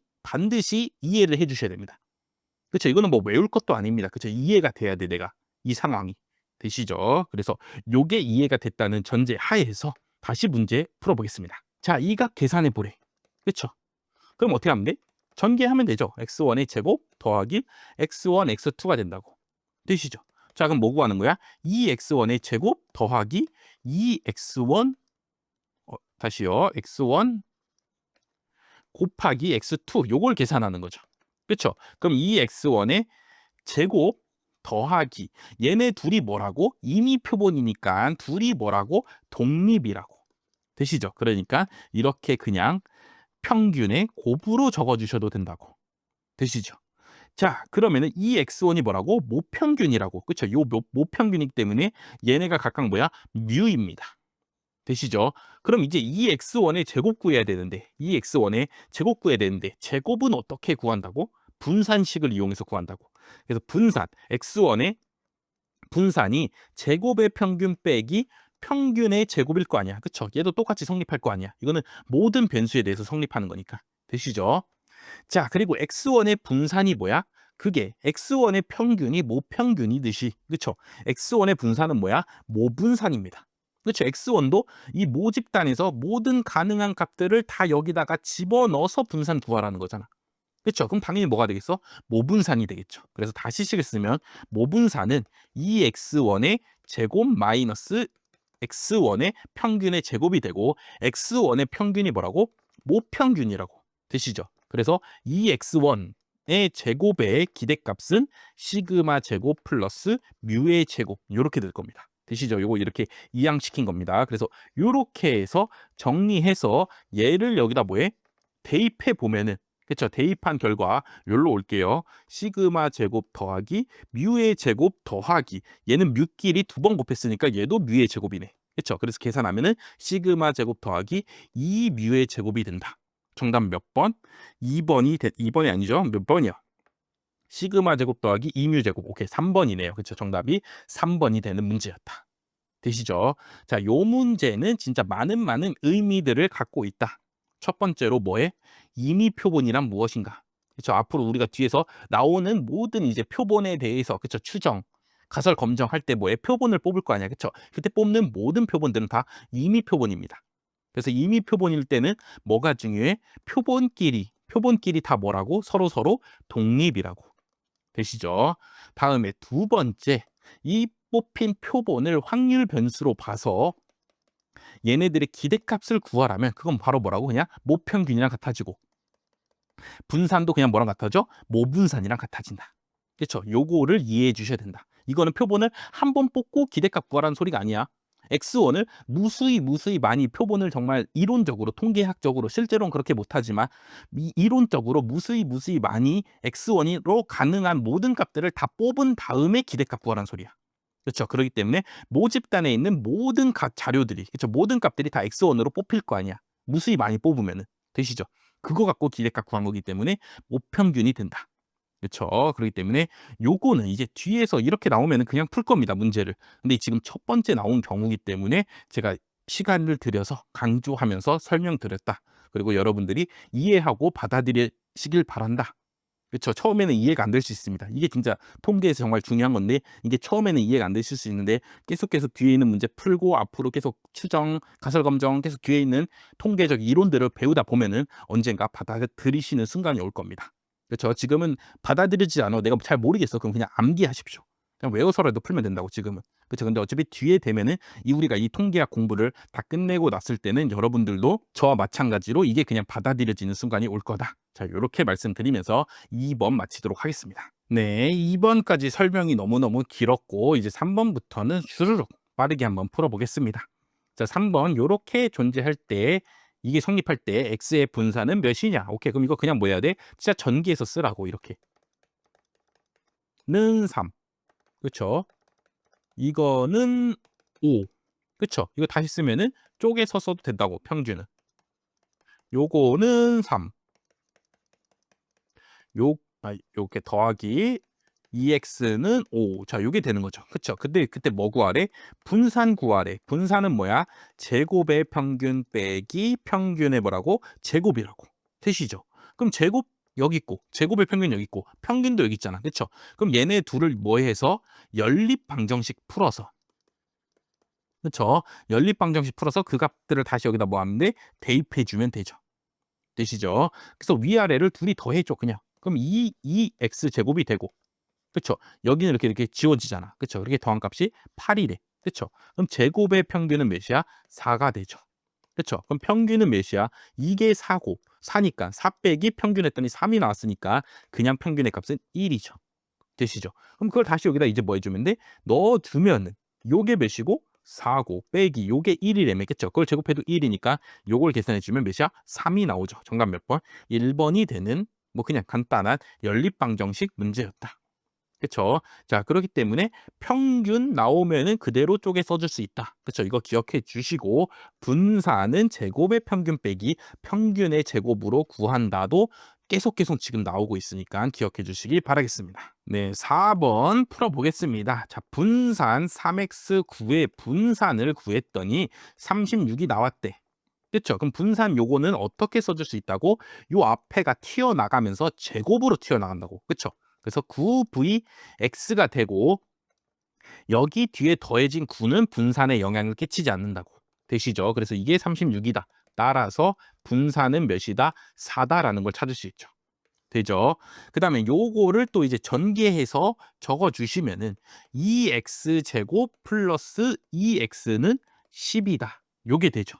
S1: 이해를 해 주셔야 됩니다. 그쵸. 이거는 뭐 외울 것도 아닙니다. 그쵸. 이해가 돼야 돼, 내가. 이 상황이. 되시죠? 그래서 요게 이해가 됐다는 전제 하에서 다시 문제 풀어보겠습니다. 자, 이 값 계산해 보래. 그쵸? 그럼 어떻게 하면 돼? 전개하면 되죠. x1의 제곱 더하기 x1, x2가 된다고. 되시죠? 자, 그럼 뭐 구하는 거야? 2x1의 제곱 더하기 2x1 다시요. x1 곱하기 x2 요걸 계산하는 거죠. 그쵸? 그럼 2x1의 제곱 더하기 얘네 둘이 뭐라고? 임의 표본이니까 둘이 뭐라고? 독립이라고. 되시죠? 그러니까 이렇게 그냥 평균의 곱으로 적어주셔도 된다고. 되시죠? 자, 그러면은 이 x1이 뭐라고? 모평균이라고. 그쵸? 요 모평균이기 때문에 얘네가 각각 뭐야? 뮤입니다. 되시죠? 그럼 이제 이 x1의 제곱 구해야 되는데 이 x1의 제곱 구해야 되는데 제곱은 어떻게 구한다고? 분산식을 이용해서 구한다고. 그래서 분산 x1의 분산이 제곱의 평균 빼기 평균의 제곱일 거 아니야. 그쵸? 얘도 똑같이 성립할 거 아니야. 이거는 모든 변수에 대해서 성립하는 거니까. 되시죠? 자, 그리고 x1의 분산이 뭐야? 그게 x1의 평균이 모평균이듯이, 그쵸? x1의 분산은 뭐야? 모분산입니다. 그렇죠. x1도 이 모집단에서 모든 가능한 값들을 다 여기다가 집어넣어서 분산 구하라는 거잖아. 그렇죠. 그럼 당연히 뭐가 되겠어? 모분산이 되겠죠. 그래서 다시 식을 쓰면 모분산은 2x1의 제곱 마이너스 x1의 평균의 제곱이 되고 x1의 평균이 뭐라고? 모평균이라고. 되시죠? 그래서 2x1의 제곱의 기대값은 시그마 제곱 플러스 뮤의 제곱 이렇게 될 겁니다. 되시죠? 요거 이렇게 이항시킨 겁니다. 그래서 요렇게 해서 정리해서 얘를 여기다 뭐해? 대입해 보면은 그쵸? 대입한 결과 여기로 올게요. 시그마 제곱 더하기 뮤의 제곱 더하기 얘는 뮤끼리 두 번 곱했으니까 얘도 뮤의 제곱이네. 그쵸? 그래서 계산하면은 시그마 제곱 더하기 2뮤의 제곱이 된다. 정답 몇 번? 2번이 아니죠? 몇 번이야? 시그마 제곱 더하기 2뮤 제곱. 오케이, 3번이네요. 그쵸? 정답이 3번이 되는 문제였다. 되시죠? 자, 요 문제는 진짜 많은 의미들을 갖고 있다. 첫 번째로 뭐해? 임의 표본이란 무엇인가? 그렇죠? 앞으로 우리가 뒤에서 나오는 모든 이제 표본에 대해서 그렇죠? 추정, 가설 검정할 때 뭐해? 표본을 뽑을 거 아니야. 그렇죠? 그때 뽑는 모든 표본들은 다 임의 표본입니다. 그래서 임의 표본일 때는 뭐가 중요해? 표본끼리 다 뭐라고? 서로 독립이라고. 되시죠? 다음에 두 번째, 이 뽑힌 표본을 확률 변수로 봐서 얘네들의 기대값을 구하라면 그건 바로 뭐라고? 그냥 모평균이랑 같아지고 분산도 그냥 뭐랑 같아져? 모분산이랑 같아진다. 그렇죠? 요거를 이해해 주셔야 된다. 이거는 표본을 한 번 뽑고 기대값 구하라는 소리가 아니야. x1을 무수히 많이 표본을 정말 이론적으로 통계학적으로 실제로는 그렇게 못하지만 이론적으로 무수히 많이 x1으로 가능한 모든 값들을 다 뽑은 다음에 기대값 구하라는 소리야. 그렇죠. 그렇기 때문에 모집단에 있는 모든 자료들이 그렇죠. 모든 값들이 다 x1으로 뽑힐 거 아니야. 무수히 많이 뽑으면은 되시죠. 그거 갖고 기대값 구한 거기 때문에 모평균이 된다. 그렇죠. 그렇기 때문에 요거는 이제 뒤에서 이렇게 나오면은 그냥 풀 겁니다, 문제를. 근데 지금 첫 번째 나온 경우이기 때문에 제가 시간을 들여서 강조하면서 설명드렸다. 그리고 여러분들이 이해하고 받아들이시길 바란다. 그렇죠. 처음에는 이해가 안 될 수 있습니다. 이게 진짜 통계에서 정말 중요한 건데 이게 처음에는 이해가 안 되실 수 있는데 계속 뒤에 있는 문제 풀고 앞으로 계속 추정, 가설 검정 계속 뒤에 있는 통계적 이론들을 배우다 보면은 언젠가 받아들이시는 순간이 올 겁니다. 그렇죠. 지금은 받아들이지 않아 내가 잘 모르겠어. 그럼 그냥 암기하십시오. 그냥 외워서라도 풀면 된다고 지금은. 그렇죠. 근데 어차피 뒤에 되면은 우리가 이 통계학 공부를 다 끝내고 났을 때는 여러분들도 저와 마찬가지로 이게 그냥 받아들여지는 순간이 올 거다. 자, 요렇게 말씀드리면서 2번 마치도록 하겠습니다. 네, 2번까지 설명이 너무너무 길었고 이제 3번부터는 주르륵 빠르게 한번 풀어보겠습니다. 자, 3번 요렇게 존재할 때 이게 성립할 때 x의 분산은 몇이냐? 오케이, 그럼 이거 그냥 뭐 해야 돼? 진짜 전기에서 쓰라고 이렇게. 는 3. 그쵸? 이거는 5. 그쵸? 이거 다시 쓰면은 쪼개서 써도 된다고, 평균은. 요거는 3. 요렇게 더하기 2x는 5. 자, 요게 되는 거죠. 그쵸? 근데 그때 뭐 구하래? 분산 구하래. 분산은 뭐야? 제곱의 평균 빼기 평균의 뭐라고? 제곱이라고. 되시죠? 그럼 제곱 여기 있고, 제곱의 평균 여기 있고, 평균도 여기 있잖아. 그쵸? 그럼 얘네 둘을 뭐 해서 연립 방정식 풀어서. 그쵸? 연립 방정식 풀어서 그 값들을 다시 여기다 뭐 하면 돼? 대입해 주면 되죠. 되시죠? 그래서 위아래를 둘이 더해줘, 그냥. 그럼 2x 제곱이 되고, 그쵸? 여기는 이렇게 지워지잖아. 그쵸? 그렇게 더한 값이 8이래. 그쵸? 그럼 제곱의 평균은 몇이야? 4가 되죠. 그쵸? 그럼 평균은 몇이야? 이게 4고, 4니까 4 빼기 평균 했더니 3이 나왔으니까 그냥 평균의 값은 1이죠. 되시죠? 그럼 그걸 다시 여기다 이제 뭐 해주면 돼? 넣어주면은 요게 몇이고? 4고 빼기 요게 1이래며. 그쵸? 그걸 제곱해도 1이니까 요걸 계산해주면 몇이야? 3이 나오죠. 정답 몇 번? 1번이 되는 뭐 그냥 간단한 연립방정식 문제였다. 그쵸? 자, 그렇기 때문에 평균 나오면은 그대로 쪼개 써줄 수 있다. 그쵸? 이거 기억해 주시고 분산은 제곱의 평균 빼기 평균의 제곱으로 구한다도 계속 지금 나오고 있으니까 기억해 주시기 바라겠습니다. 네, 4번 풀어보겠습니다. 자, 분산 3x9의 분산을 구했더니 36이 나왔대. 그쵸? 그럼 분산 요거는 어떻게 써줄 수 있다고? 요 앞에가 튀어나가면서 제곱으로 튀어나간다고. 그쵸? 그래서 9vx가 되고 여기 뒤에 더해진 9는 분산에 영향을 끼치지 않는다고. 되시죠? 그래서 이게 36이다. 따라서 분산은 몇이다? 4다라는 걸 찾을 수 있죠. 되죠? 그다음에 요거를 또 이제 전개해서 적어 주시면은 2x 제곱 플러스 2x는 10이다. 요게 되죠.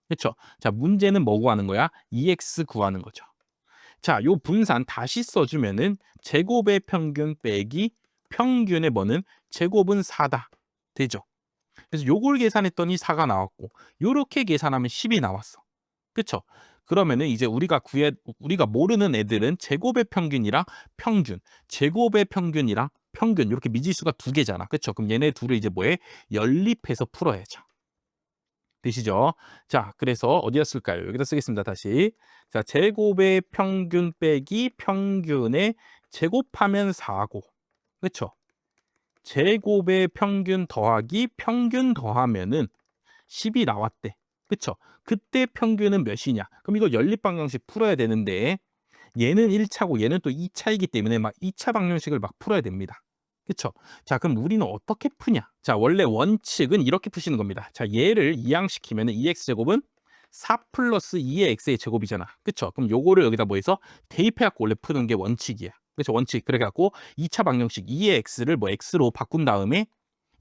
S1: 그렇죠? 자, 문제는 뭐 구하는 거야? 2x 구하는 거죠. 자, 요 분산 다시 써주면은 제곱의 평균 빼기 평균의 뭐는 제곱은 4다. 되죠? 그래서 요걸 계산했더니 4가 나왔고 요렇게 계산하면 10이 나왔어. 그쵸? 그러면은 이제 우리가 모르는 애들은 제곱의 평균이랑 평균, 제곱의 평균이랑 평균 이렇게 미지수가 두 개잖아. 그쵸? 그럼 얘네 둘을 이제 뭐해? 연립해서 풀어야죠. 되시죠? 자, 그래서 어디였을까요? 여기다 쓰겠습니다. 다시. 자, 제곱의 평균 빼기 평균의 제곱하면 4고. 그쵸? 제곱의 평균 더하기 평균 더하면은 10이 나왔대. 그쵸? 그때 평균은 몇이냐? 그럼 이거 연립 방정식 풀어야 되는데 얘는 1차고 얘는 또 2차이기 때문에 막 2차 방정식을 막 풀어야 됩니다. 그쵸? 자, 그럼 우리는 어떻게 푸냐? 자, 원래 원칙은 이렇게 푸시는 겁니다. 자, 얘를 이항시키면 2x제곱은 4 플러스 2의 x의 제곱이잖아. 그쵸? 그럼 요거를 여기다 뭐 해서 대입해갖고 원래 푸는 게 원칙이야. 그쵸? 원칙. 그래갖고 2차 방정식 2의 x를 뭐 x로 바꾼 다음에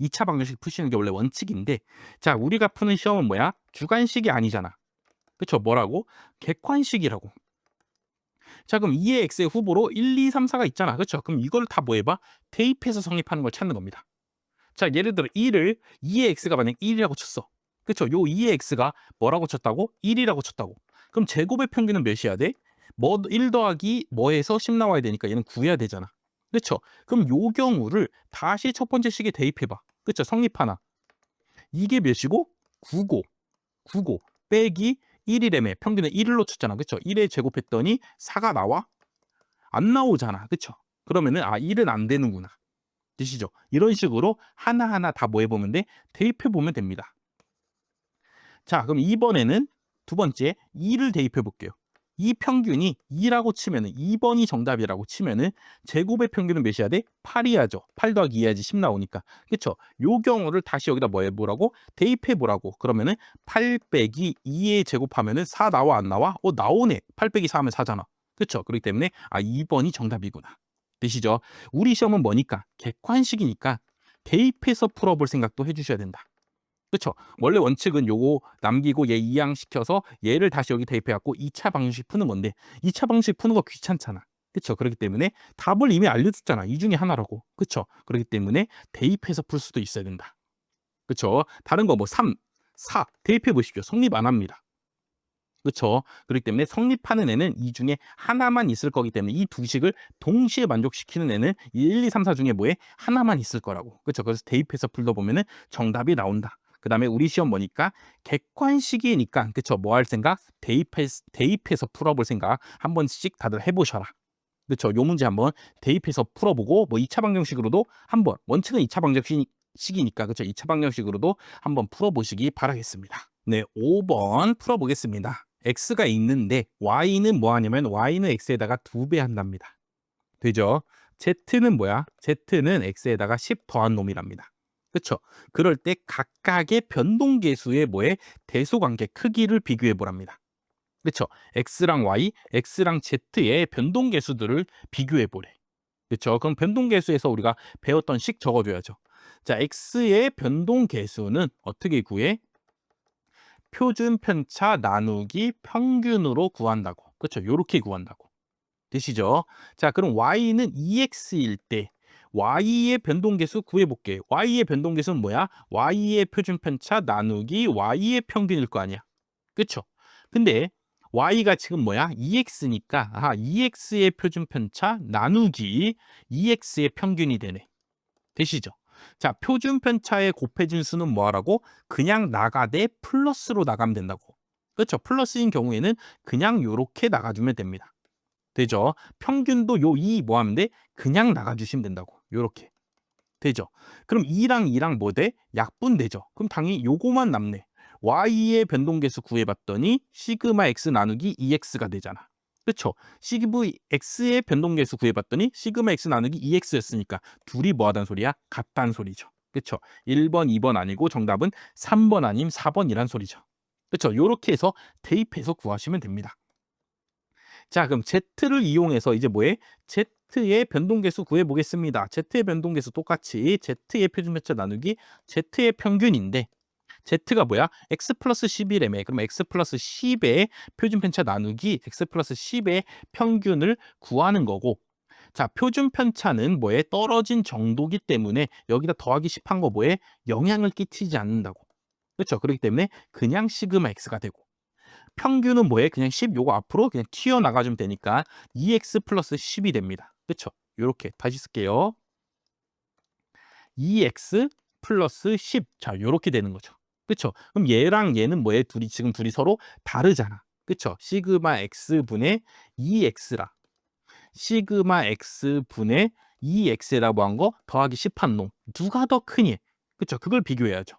S1: 2차 방정식 푸시는 게 원래 원칙인데 자, 우리가 푸는 시험은 뭐야? 주관식이 아니잖아. 그쵸? 뭐라고? 객관식이라고. 자, 그럼 2의 x의 후보로 1, 2, 3, 4가 있잖아. 그쵸? 그럼 이걸 다 뭐 해봐? 대입해서 성립하는 걸 찾는 겁니다. 자, 예를 들어 1을 2의 x가 만약 1이라고 쳤어. 그쵸? 요 2의 x가 뭐라고 쳤다고? 1이라고 쳤다고. 그럼 제곱의 평균은 몇이어야 돼? 뭐 1 더하기 뭐에서 10 나와야 되니까 얘는 9해야 되잖아. 그쵸? 그럼 요 경우를 다시 첫 번째 식에 대입해봐. 그쵸? 성립하나. 이게 몇이고? 9고 9고 빼기 1이래매. 평균은 1로 쳤잖아. 그쵸? 1에 제곱했더니 4가 나와? 안 나오잖아. 그쵸? 그러면은 1은 안 되는구나. 되시죠? 이런 식으로 하나하나 다 뭐 해보면 돼? 대입해 보면 됩니다. 자, 그럼 이번에는 두 번째 2를 대입해 볼게요. 이 평균이 2라고 치면은 2번이 정답이라고 치면은 제곱의 평균은 몇이야 돼? 8이야죠. 8 더하기 2 해야지 10 나오니까. 그쵸? 요 경우를 다시 여기다 뭐 해보라고? 대입해 보라고. 그러면은 8 빼기 2에 제곱하면은 4 나와 안 나와? 나오네. 8 빼기 4 하면 4잖아. 그쵸? 그렇기 때문에 2번이 정답이구나. 되시죠? 우리 시험은 뭐니까? 객관식이니까 대입해서 풀어볼 생각도 해주셔야 된다. 그쵸? 원래 원칙은 요거 남기고 얘 이항시켜서 얘를 다시 여기 대입해 갖고 2차 방정식 푸는 건데 2차 방정식 푸는 거 귀찮잖아. 그쵸? 그렇기 때문에 답을 이미 알려줬잖아. 이 중에 하나라고. 그쵸? 그렇기 때문에 대입해서 풀 수도 있어야 된다. 그쵸? 다른 거 뭐 3, 4 대입해 보십시오. 성립 안 합니다. 그쵸? 그렇기 때문에 성립하는 애는 이 중에 하나만 있을 거기 때문에 이 두 식을 동시에 만족시키는 애는 1, 2, 3, 4 중에 뭐에 하나만 있을 거라고. 그쵸? 그래서 대입해서 풀다 보면은 정답이 나온다. 그 다음에 우리 시험 뭐니까 객관식이니까 그쵸? 뭐 할 생각? 대입해서 풀어볼 생각 한 번씩 다들 해보셔라. 그쵸? 요 문제 한번 대입해서 풀어보고 뭐 2차 방정식으로도 한번 원칙은 2차 방정식이니까 그쵸? 2차 방정식으로도 한번 풀어보시기 바라겠습니다. 네, 5번 풀어보겠습니다. x가 있는데 y는 뭐 하냐면 y는 x에다가 2배 한답니다. 되죠? z는 뭐야? z는 x에다가 10 더한 놈이랍니다. 그쵸? 그럴 때 각각의 변동계수의 뭐에 대소관계 크기를 비교해 보랍니다. 그쵸? x랑 y, x랑 z의 변동계수들을 비교해 보래. 그쵸? 그럼 변동계수에서 우리가 배웠던 식 적어줘야죠. 자, x의 변동계수는 어떻게 구해? 표준 편차 나누기 평균으로 구한다고. 그렇죠? 요렇게 구한다고. 되시죠? 자, 그럼 y는 2x일 때 y의 변동계수 구해볼게. y의 변동계수는 뭐야? y의 표준 편차 나누기 y의 평균일 거 아니야. 그렇죠? 근데 y가 지금 뭐야? 2x니까 2x의 표준 편차 나누기 2x의 평균이 되네. 되시죠? 자, 표준 편차의 곱해진 수는 뭐하라고? 그냥 나가되 플러스로 나가면 된다고. 그렇죠? 플러스인 경우에는 그냥 요렇게 나가주면 됩니다. 되죠? 평균도 요 2 뭐 하면 돼? 그냥 나가주시면 된다고. 요렇게. 되죠? 그럼 2랑 2랑 뭐 돼? 약분되죠? 그럼 당연히 요거만 남네. y의 변동계수 구해봤더니 시그마 x 나누기 2x가 되잖아. 그쵸? 시그마 x의 변동계수 구해봤더니 시그마 x 나누기 2x였으니까 둘이 뭐 하다는 소리야? 같다는 소리죠. 그쵸? 1번, 2번 아니고 정답은 3번 아님 4번이란 소리죠. 그쵸? 요렇게 해서 대입해서 구하시면 됩니다. 자, 그럼 z를 이용해서 이제 뭐해? z의 변동계수 구해보겠습니다. z의 변동계수 똑같이 z의 표준편차 나누기 z의 평균인데 z가 뭐야? x 플러스 11이라며. 그럼 x 플러스 10의 표준편차 나누기 x 플러스 10의 평균을 구하는 거고 자, 표준편차는 뭐에 떨어진 정도기 때문에 여기다 더하기 10 한 거 뭐에 영향을 끼치지 않는다고. 그렇죠? 그렇기 때문에 그냥 시그마 x가 되고 평균은 뭐에 그냥 10 요거 앞으로 그냥 튀어나가주면 되니까 2x 플러스 10이 됩니다. 그렇죠? 요렇게 다시 쓸게요. 2x 플러스 10. 자, 요렇게 되는 거죠. 그쵸? 그럼 얘랑 얘는 뭐예요? 지금 둘이 서로 다르잖아. 그쵸? 시그마 x분의 2x라. 시그마 x분의 2x라고 한 거 더하기 10 한 놈. 누가 더 크니? 그쵸? 그걸 비교해야죠.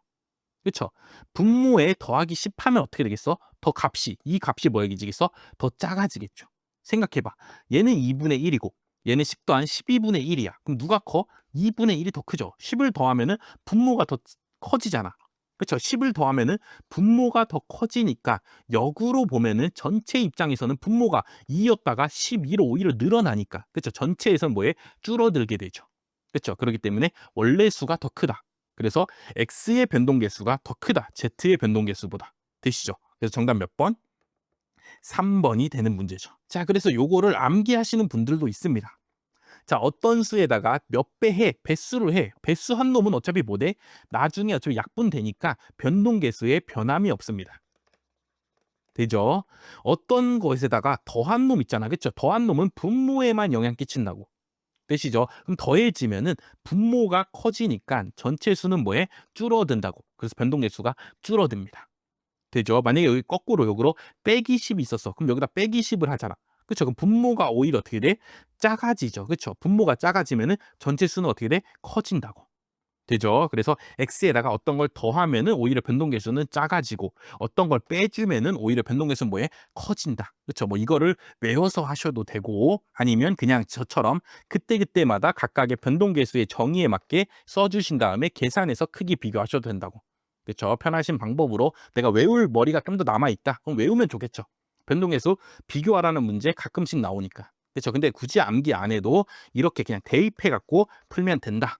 S1: 그쵸? 분모에 더하기 10 하면 어떻게 되겠어? 이 값이 뭐여지겠어? 더 작아지겠죠. 생각해봐. 얘는 2분의 1이고 얘는 10 더한 12분의 1이야. 그럼 누가 커? 2분의 1이 더 크죠. 10을 더하면은 분모가 더 커지잖아. 그렇죠? 10을 더하면은 분모가 더 커지니까 역으로 보면은 전체 입장에서는 분모가 2였다가 12로 오히려 늘어나니까. 그렇죠? 전체에서는 뭐에 줄어들게 되죠. 그렇죠? 그렇기 때문에 원래 수가 더 크다. 그래서 x의 변동계수가 더 크다. z의 변동계수보다. 되시죠? 그래서 정답 몇 번? 3번이 되는 문제죠. 자, 그래서 요거를 암기하시는 분들도 있습니다. 자, 어떤 수에다가 몇 배 해, 배수로 해. 배수 한 놈은 어차피 뭐 돼? 나중에 어차피 약분되니까 변동계수에 변함이 없습니다. 되죠? 어떤 것에다가 더한 놈 있잖아. 그쵸? 더한 놈은 분모에만 영향 끼친다고. 되시죠? 그럼 더해지면은 분모가 커지니까 전체 수는 뭐해? 줄어든다고. 그래서 변동계수가 줄어듭니다. 되죠? 만약에 여기 거꾸로 역으로 빼기 10이 있었어. 그럼 여기다 빼기 10을 하잖아. 그쵸? 그럼 분모가 오히려 어떻게 돼? 작아지죠. 그쵸? 분모가 작아지면은 전체 수는 어떻게 돼? 커진다고. 되죠? 그래서 x에다가 어떤 걸 더하면은 오히려 변동계수는 작아지고 어떤 걸 빼주면은 오히려 변동계수는 뭐해? 커진다. 그렇죠? 뭐 이거를 외워서 하셔도 되고 아니면 그냥 저처럼 그때그때마다 각각의 변동계수의 정의에 맞게 써주신 다음에 계산해서 크기 비교하셔도 된다고. 그렇죠? 편하신 방법으로 내가 외울 머리가 좀 더 남아있다. 그럼 외우면 좋겠죠. 변동계수 비교하라는 문제 가끔씩 나오니까. 그렇죠? 근데 굳이 암기 안 해도 이렇게 그냥 대입해갖고 풀면 된다.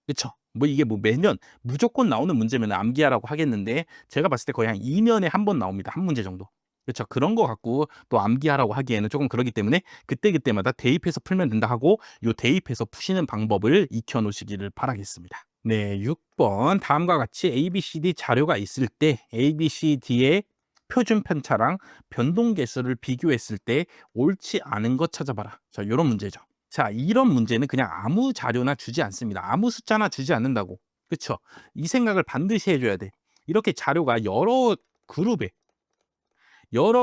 S1: 그쵸? 뭐 이게 뭐 매년 무조건 나오는 문제면 암기하라고 하겠는데 제가 봤을 때 거의 한 2년에 한 번 나옵니다. 한 문제 정도. 그렇죠. 그런 거 갖고 또 암기하라고 하기에는 조금 그러기 때문에 그때그때마다 대입해서 풀면 된다 하고 요 대입해서 푸시는 방법을 익혀 놓으시기를 바라겠습니다. 네, 6번 다음과 같이 ABCD 자료가 있을 때 ABCD의 표준 편차랑 변동 계수를 비교했을 때 옳지 않은 것 찾아봐라. 자, 요런 문제죠. 자, 이런 문제는 그냥 아무 자료나 주지 않습니다. 아무 숫자나 주지 않는다고. 그쵸? 이 생각을 반드시 해줘야 돼. 이렇게 자료가 여러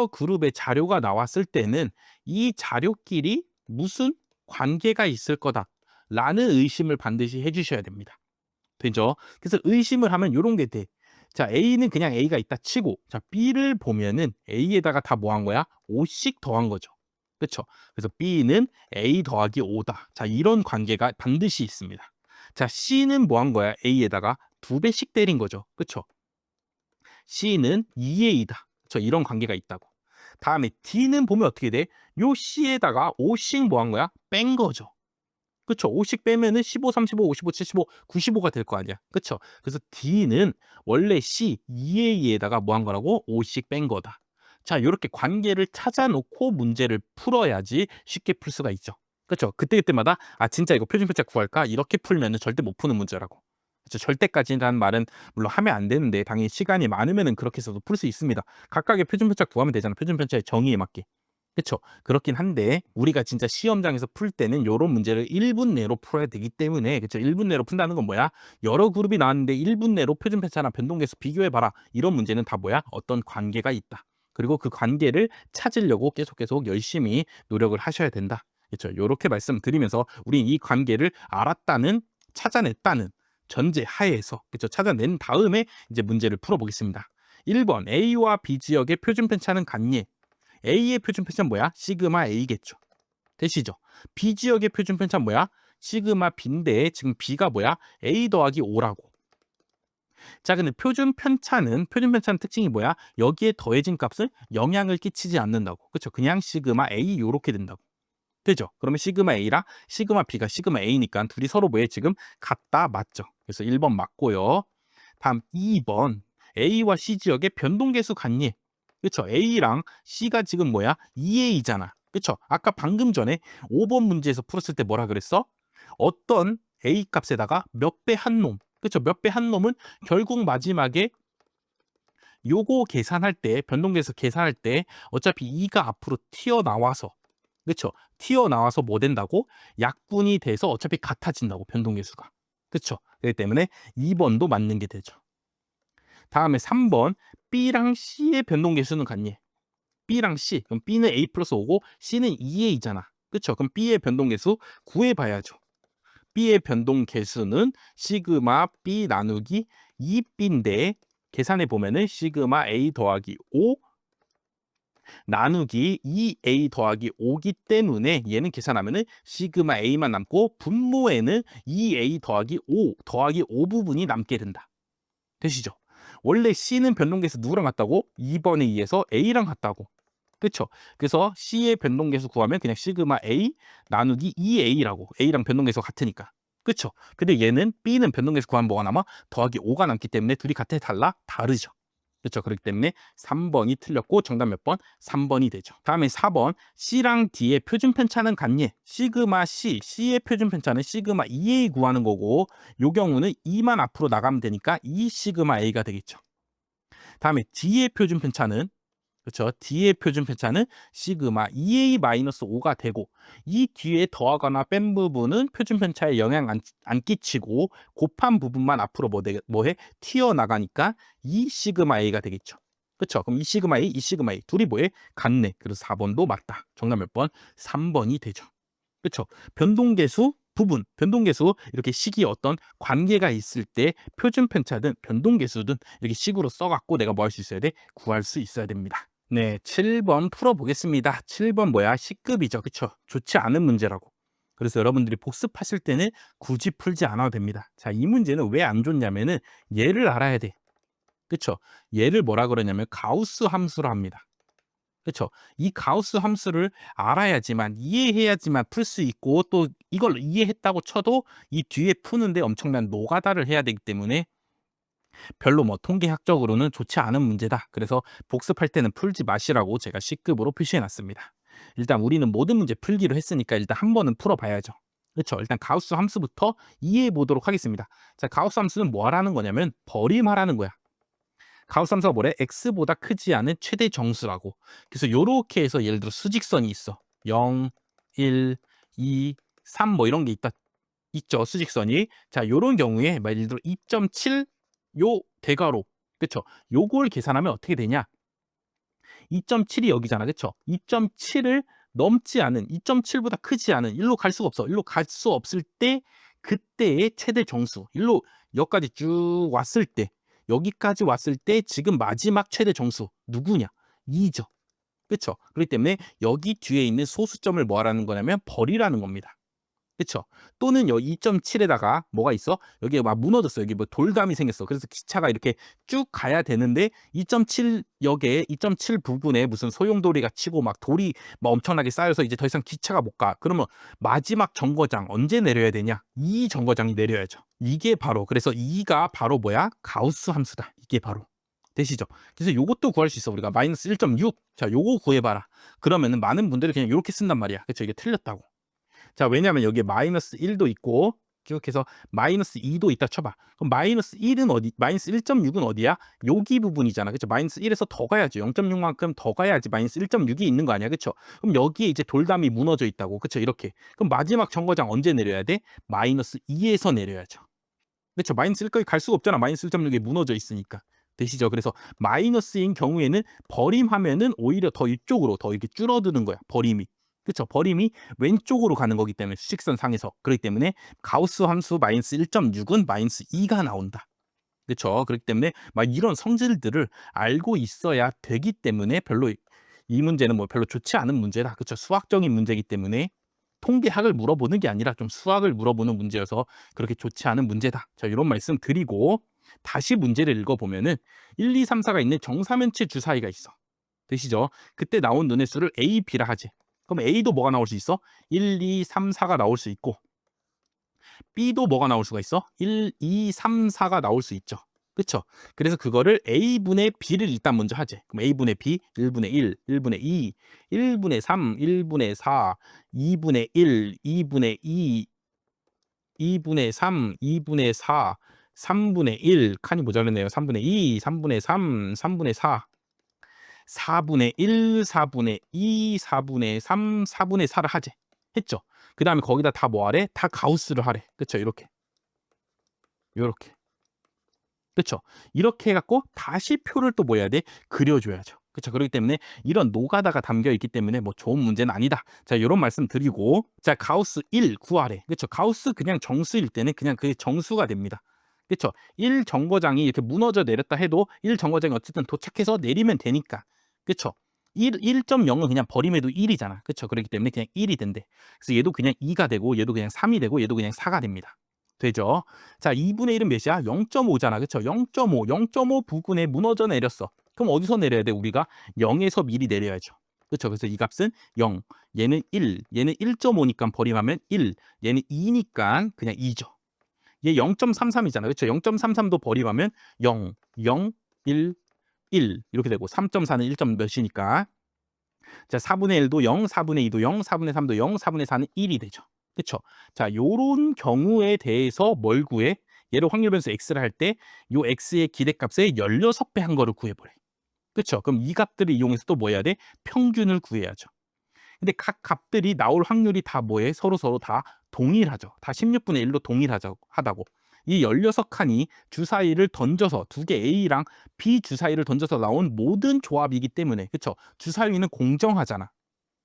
S1: 그룹의 자료가 나왔을 때는 이 자료끼리 무슨 관계가 있을 거다라는 의심을 반드시 해주셔야 됩니다. 되죠? 그래서 의심을 하면 이런 게 돼. 자, A는 그냥 A가 있다 치고, 자, B를 보면은 A에다가 다 뭐 한 거야? 5씩 더한 거죠. 그렇죠? 그래서 B는 A 더하기 5다. 자, 이런 관계가 반드시 있습니다. 자, C는 뭐 한 거야? A에다가 2배씩 때린 거죠. 그렇죠? C는 2A다. 그렇죠? 이런 관계가 있다고. 다음에 D는 보면 어떻게 돼? 요 C에다가 5씩 뭐 한 거야? 뺀 거죠. 그쵸. 5씩 빼면은 15, 35, 55, 75, 95가 될 거 아니야. 그쵸. 그래서 D는 원래 C, 2A에다가 뭐 한 거라고? 5씩 뺀 거다. 자, 요렇게 관계를 찾아놓고 문제를 풀어야지 쉽게 풀 수가 있죠. 그쵸. 그때그때마다 아, 진짜 이거 표준편차 구할까? 이렇게 풀면은 절대 못 푸는 문제라고. 그쵸. 절대까지라는 말은 물론 하면 안 되는데 당연히 시간이 많으면은 그렇게 해서도 풀 수 있습니다. 각각의 표준편차 구하면 되잖아. 표준편차의 정의에 맞게. 그쵸. 그렇긴 한데 우리가 진짜 시험장에서 풀 때는 요런 문제를 1분 내로 풀어야 되기 때문에 그쵸. 1분 내로 푼다는 건 뭐야? 여러 그룹이 나왔는데 1분 내로 표준편차나 변동계수 비교해봐라. 이런 문제는 다 뭐야? 어떤 관계가 있다. 그리고 그 관계를 찾으려고 계속 열심히 노력을 하셔야 된다. 그렇죠. 요렇게 말씀드리면서 우리 이 관계를 알았다는 찾아냈다는 전제 하에서 그렇죠. 찾아낸 다음에 이제 문제를 풀어보겠습니다. 1번 A와 B 지역의 표준편차는 같니? A의 표준편차는 뭐야? 시그마 A겠죠. 되시죠? B 지역의 표준편차는 뭐야? 시그마 B인데 지금 B가 뭐야? A 더하기 5라고. 자, 근데 표준편차는 특징이 뭐야? 여기에 더해진 값은 영향을 끼치지 않는다고. 그렇죠? 그냥 시그마 A 요렇게 된다고. 되죠? 그러면 시그마 A랑 시그마 B가 시그마 A니까 둘이 서로 뭐에 지금 같다 맞죠? 그래서 1번 맞고요. 다음 2번 A와 C 지역의 변동계수 같니? 그쵸? A랑 C가 지금 뭐야? 2A잖아. 그쵸? 아까 방금 전에 5번 문제에서 풀었을 때 뭐라 그랬어? 어떤 A 값에다가 몇 배 한 놈. 그쵸? 몇 배 한 놈은 결국 마지막에 요거 계산할 때, 변동계수 계산할 때 어차피 2가 앞으로 튀어나와서 그쵸? 튀어나와서 뭐 된다고? 약분이 돼서 어차피 같아진다고, 변동계수가. 그쵸? 그렇기 때문에 2번도 맞는 게 되죠. 다음에 3번 B랑 C의 변동계수는 같니? B랑 C. 그럼 B는 A 플러스 5고 C는 2A잖아. 그쵸? 그럼 B의 변동계수 구해봐야죠. B의 변동계수는 시그마 B 나누기 2B인데 계산해 보면은 시그마 A 더하기 5 나누기 2A 더하기 5기 때문에 얘는 계산하면은 시그마 A만 남고 분모에는 2A 더하기 5 더하기 5 부분이 남게 된다. 되시죠? 원래 C는 변동계수 누구랑 같다고? 2번에 의해서 A랑 같다고. 그쵸? 그래서 C의 변동계수 구하면 그냥 시그마 A 나누기 2A라고. A랑 변동계수가 같으니까. 그쵸? 근데 얘는 B는 변동계수 구하면 뭐가 남아? 더하기 5가 남기 때문에 둘이 같아 달라? 다르죠. 그렇죠. 그렇기 때문에 3번이 틀렸고 정답 몇 번? 3번이 되죠. 다음에 4번. C랑 D의 표준 편차는 같니? 시그마 C, C의 표준 편차는 시그마 EA 구하는 거고 요 경우는 2만 앞으로 나가면 되니까 2 시그마 A가 되겠죠. 다음에 D의 표준 편차는 그렇죠. D의 표준 편차는 시그마 EA-5가 되고 이 뒤에 더하거나 뺀 부분은 표준 편차에 영향 안 끼치고 곱한 부분만 앞으로 뭐해? 튀어나가니까 2 시그마 A가 되겠죠. 그렇죠. 그럼 2 시그마 A, 2 시그마 A 둘이 뭐해? 같네. 그래서 4번도 맞다. 정답 몇 번? 3번이 되죠. 그렇죠. 변동계수 부분, 변동계수 이렇게 식이 어떤 관계가 있을 때 표준 편차든 변동계수든 이렇게 식으로 써갖고 내가 뭐 할 수 있어야 돼? 구할 수 있어야 됩니다. 네, 7번 풀어보겠습니다. 7번 뭐야? C급이죠. 그쵸? 좋지 않은 문제라고. 그래서 여러분들이 복습하실 때는 굳이 풀지 않아도 됩니다. 자, 이 문제는 왜 안 좋냐면은 얘를 알아야 돼. 그쵸? 얘를 뭐라 그러냐면 가우스 함수라 합니다. 그쵸? 이 가우스 함수를 알아야지만 이해해야지만 풀 수 있고 또 이걸 이해했다고 쳐도 이 뒤에 푸는데 엄청난 노가다를 해야 되기 때문에 별로 뭐 통계학적으로는 좋지 않은 문제다. 그래서 복습할 때는 풀지 마시라고 제가 C급으로 표시해 놨습니다. 일단 우리는 모든 문제 풀기로 했으니까 일단 한 번은 풀어봐야죠. 그렇죠. 일단 가우스 함수부터 이해해 보도록 하겠습니다. 자, 가우스 함수는 뭐 하라는 거냐면 버림하라는 거야. 가우스 함수가 뭐래? x보다 크지 않은 최대 정수라고. 그래서 요렇게 해서 예를 들어 수직선이 있어. 0, 1, 2, 3 뭐 이런 게 있죠. 수직선이. 자, 요런 경우에 예를 들어 2.7 요 대괄호. 그쵸? 요걸 계산하면 어떻게 되냐? 2.7이 여기잖아. 그쵸? 2.7을 넘지 않은 2.7보다 크지 않은 일로 갈 수가 없어. 일로 갈 수 없을 때 그때의 최대 정수. 일로 여기까지 쭉 왔을 때 여기까지 왔을 때 지금 마지막 최대 정수 누구냐? 2죠. 그쵸? 그렇기 때문에 여기 뒤에 있는 소수점을 뭐 하라는 거냐면 버리라는 겁니다. 그쵸? 또는 여기 2.7에다가 뭐가 있어? 여기에 막 무너졌어. 여기 뭐 돌담이 생겼어. 그래서 기차가 이렇게 쭉 가야 되는데 2.7 역에 2.7 부근에 무슨 소용돌이가 치고 막 돌이 막 엄청나게 쌓여서 이제 더 이상 기차가 못 가. 그러면 마지막 정거장 언제 내려야 되냐? 이 정거장이 내려야죠. 이게 바로 그래서 이가 바로 뭐야? 가우스 함수다. 이게 바로. 되시죠? 그래서 요것도 구할 수 있어. 우리가 마이너스 1.6. 자, 요거 구해봐라. 그러면은 많은 분들이 그냥 이렇게 쓴단 말이야. 그쵸? 이게 틀렸다고. 자, 왜냐하면 여기에 마이너스 1도 있고 기억해서 마이너스 2도 있다 쳐봐. 그럼 마이너스 1은 어디? 마이너스 1.6은 어디야? 여기 부분이잖아. 그쵸? 마이너스 1에서 더 가야지. 0.6만큼 더 가야지 마이너스 1.6이 있는 거 아니야. 그쵸? 그럼 여기에 이제 돌담이 무너져 있다고. 그쵸? 이렇게. 그럼 마지막 정거장 언제 내려야 돼? 마이너스 2에서 내려야죠. 그쵸? 마이너스 1까지 갈 수가 없잖아. 마이너스 1.6이 무너져 있으니까. 되시죠? 그래서 마이너스인 경우에는 버림하면은 오히려 더 이쪽으로 더 이렇게 줄어드는 거야. 버림이. 그쵸? 버림이 왼쪽으로 가는 거기 때문에 수직선 상에서. 그렇기 때문에 가우스 함수 마이너스 1.6은 마이너스 2가 나온다. 그쵸? 그렇기 때문에 막 이런 성질들을 알고 있어야 되기 때문에 별로 이 문제는 뭐 별로 좋지 않은 문제다. 그쵸? 수학적인 문제이기 때문에 통계학을 물어보는 게 아니라 좀 수학을 물어보는 문제여서 그렇게 좋지 않은 문제다. 자, 이런 말씀 드리고 다시 문제를 읽어보면은 1, 2, 3, 4가 있는 정사면체 주사위가 있어. 되시죠? 그때 나온 눈의 수를 A, B라 하지. 그럼 A도 뭐가 나올 수 있어? 1, 2, 3, 4가 나올 수 있고 B도 뭐가 나올 수가 있어? 1, 2, 3, 4가 나올 수 있죠. 그쵸? 그래서 그거를 A분의 B를 일단 먼저 하지. 그럼 A분의 B, 1분의 1, 1분의 2, 1분의 3, 1분의 4, 2분의 1, 2분의 2, 2분의 3, 2분의 4, 3분의 1, 칸이 모자르네요. 3분의 2, 3분의 3, 3분의 4, 4분의 1, 4분의 2, 4분의 3, 4분의 4를 하재. 했죠? 그 다음에 거기다 다 뭐 하래? 다 가우스를 하래. 그쵸? 이렇게. 요렇게. 그쵸? 이렇게 해갖고 다시 표를 또 뭐 해야 돼? 그려줘야죠. 그쵸? 그렇기 때문에 이런 노가다가 담겨 있기 때문에 뭐 좋은 문제는 아니다. 자, 요런 말씀 드리고. 자, 가우스 1 구하래. 그쵸? 가우스 그냥 정수일 때는 그냥 그게 정수가 됩니다. 그쵸? 1 정거장이 이렇게 무너져 내렸다 해도 1 정거장이 어쨌든 도착해서 내리면 되니까. 그쵸? 1.0은 그냥 버림해도 1이잖아. 그쵸? 그렇기 때문에 그냥 1이 된대. 그래서 얘도 그냥 2가 되고 얘도 그냥 3이 되고 얘도 그냥 4가 됩니다. 되죠? 자, 2분의 1은 몇이야? 0.5잖아. 그쵸? 0.5. 0.5 부근에 무너져 내렸어. 그럼 어디서 내려야 돼? 우리가 0에서 미리 내려야죠. 그쵸? 그래서 이 값은 0. 얘는 1. 얘는 1.5니까 버림하면 1. 얘는 2니까 그냥 2죠. 얘 0.33이잖아. 그쵸? 0.33도 버림하면 0, 0, 1, 1 이렇게 되고 3.4는 1점 몇이니까 자 4분의 1도 0, 4분의 2도 0, 4분의 3도 0, 4분의 4는 1이 되죠. 그쵸? 자 요런 경우에 대해서 뭘 구해? 얘를 확률 변수 x를 할 때 요 x의 기대값의 16배 한 거를 구해보래. 그쵸? 그럼 이 값들을 이용해서 또 뭐 해야 돼? 평균을 구해야죠. 근데 각 값들이 나올 확률이 다 뭐해? 서로서로 다 동일하죠. 다 16분의 1로 하다고. 이 16칸이 주사위를 던져서 두 개 A랑 B 주사위를 던져서 나온 모든 조합이기 때문에 그쵸? 주사위는 공정하잖아.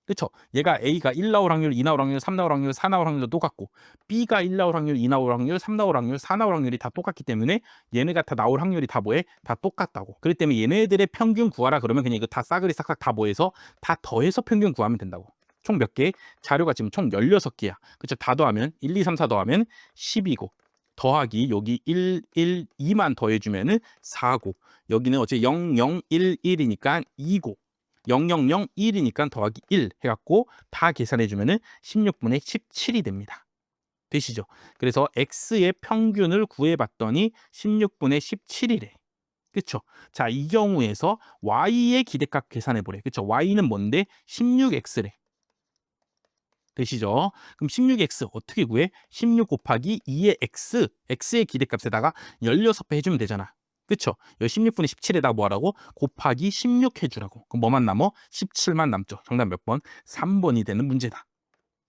S1: 그쵸? 얘가 A가 1 나올 확률, 2 나올 확률, 3 나올 확률, 4 나올 확률도 똑같고 B가 1 나올 확률, 2 나올 확률, 3 나올 확률, 4 나올 확률이 다 똑같기 때문에 얘네가 다 나올 확률이 다 뭐해? 다 똑같다고. 그렇기 때문에 얘네들의 평균 구하라 그러면 그냥 이거 다 싸그리 싹싹 다 뭐해서 다 더해서 평균 구하면 된다고. 총 몇 개? 자료가 지금 총 16개야. 그쵸? 다 더하면 1, 2, 3, 4 더하면 10이고 더하기 여기 1, 1, 2만 더해주면은 4고 여기는 어째 0, 0, 1, 1이니까 2고 0, 0, 0, 1이니까 더하기 1 해갖고 다 계산해주면은 16분의 17이 됩니다. 되시죠? 그래서 x의 평균을 구해봤더니 16분의 17이래. 그쵸? 자, 이 경우에서 y의 기대값 계산해보래. 그쵸? y는 뭔데? 16x래. 되시죠? 그럼 16x 어떻게 구해? 16 곱하기 2의 x의 기대값에다가 16배 해주면 되잖아. 그쵸? 여기 16분의 17에다가 뭐 하라고? 곱하기 16 해주라고. 그럼 뭐만 남어? 17만 남죠. 정답 몇 번? 3번이 되는 문제다.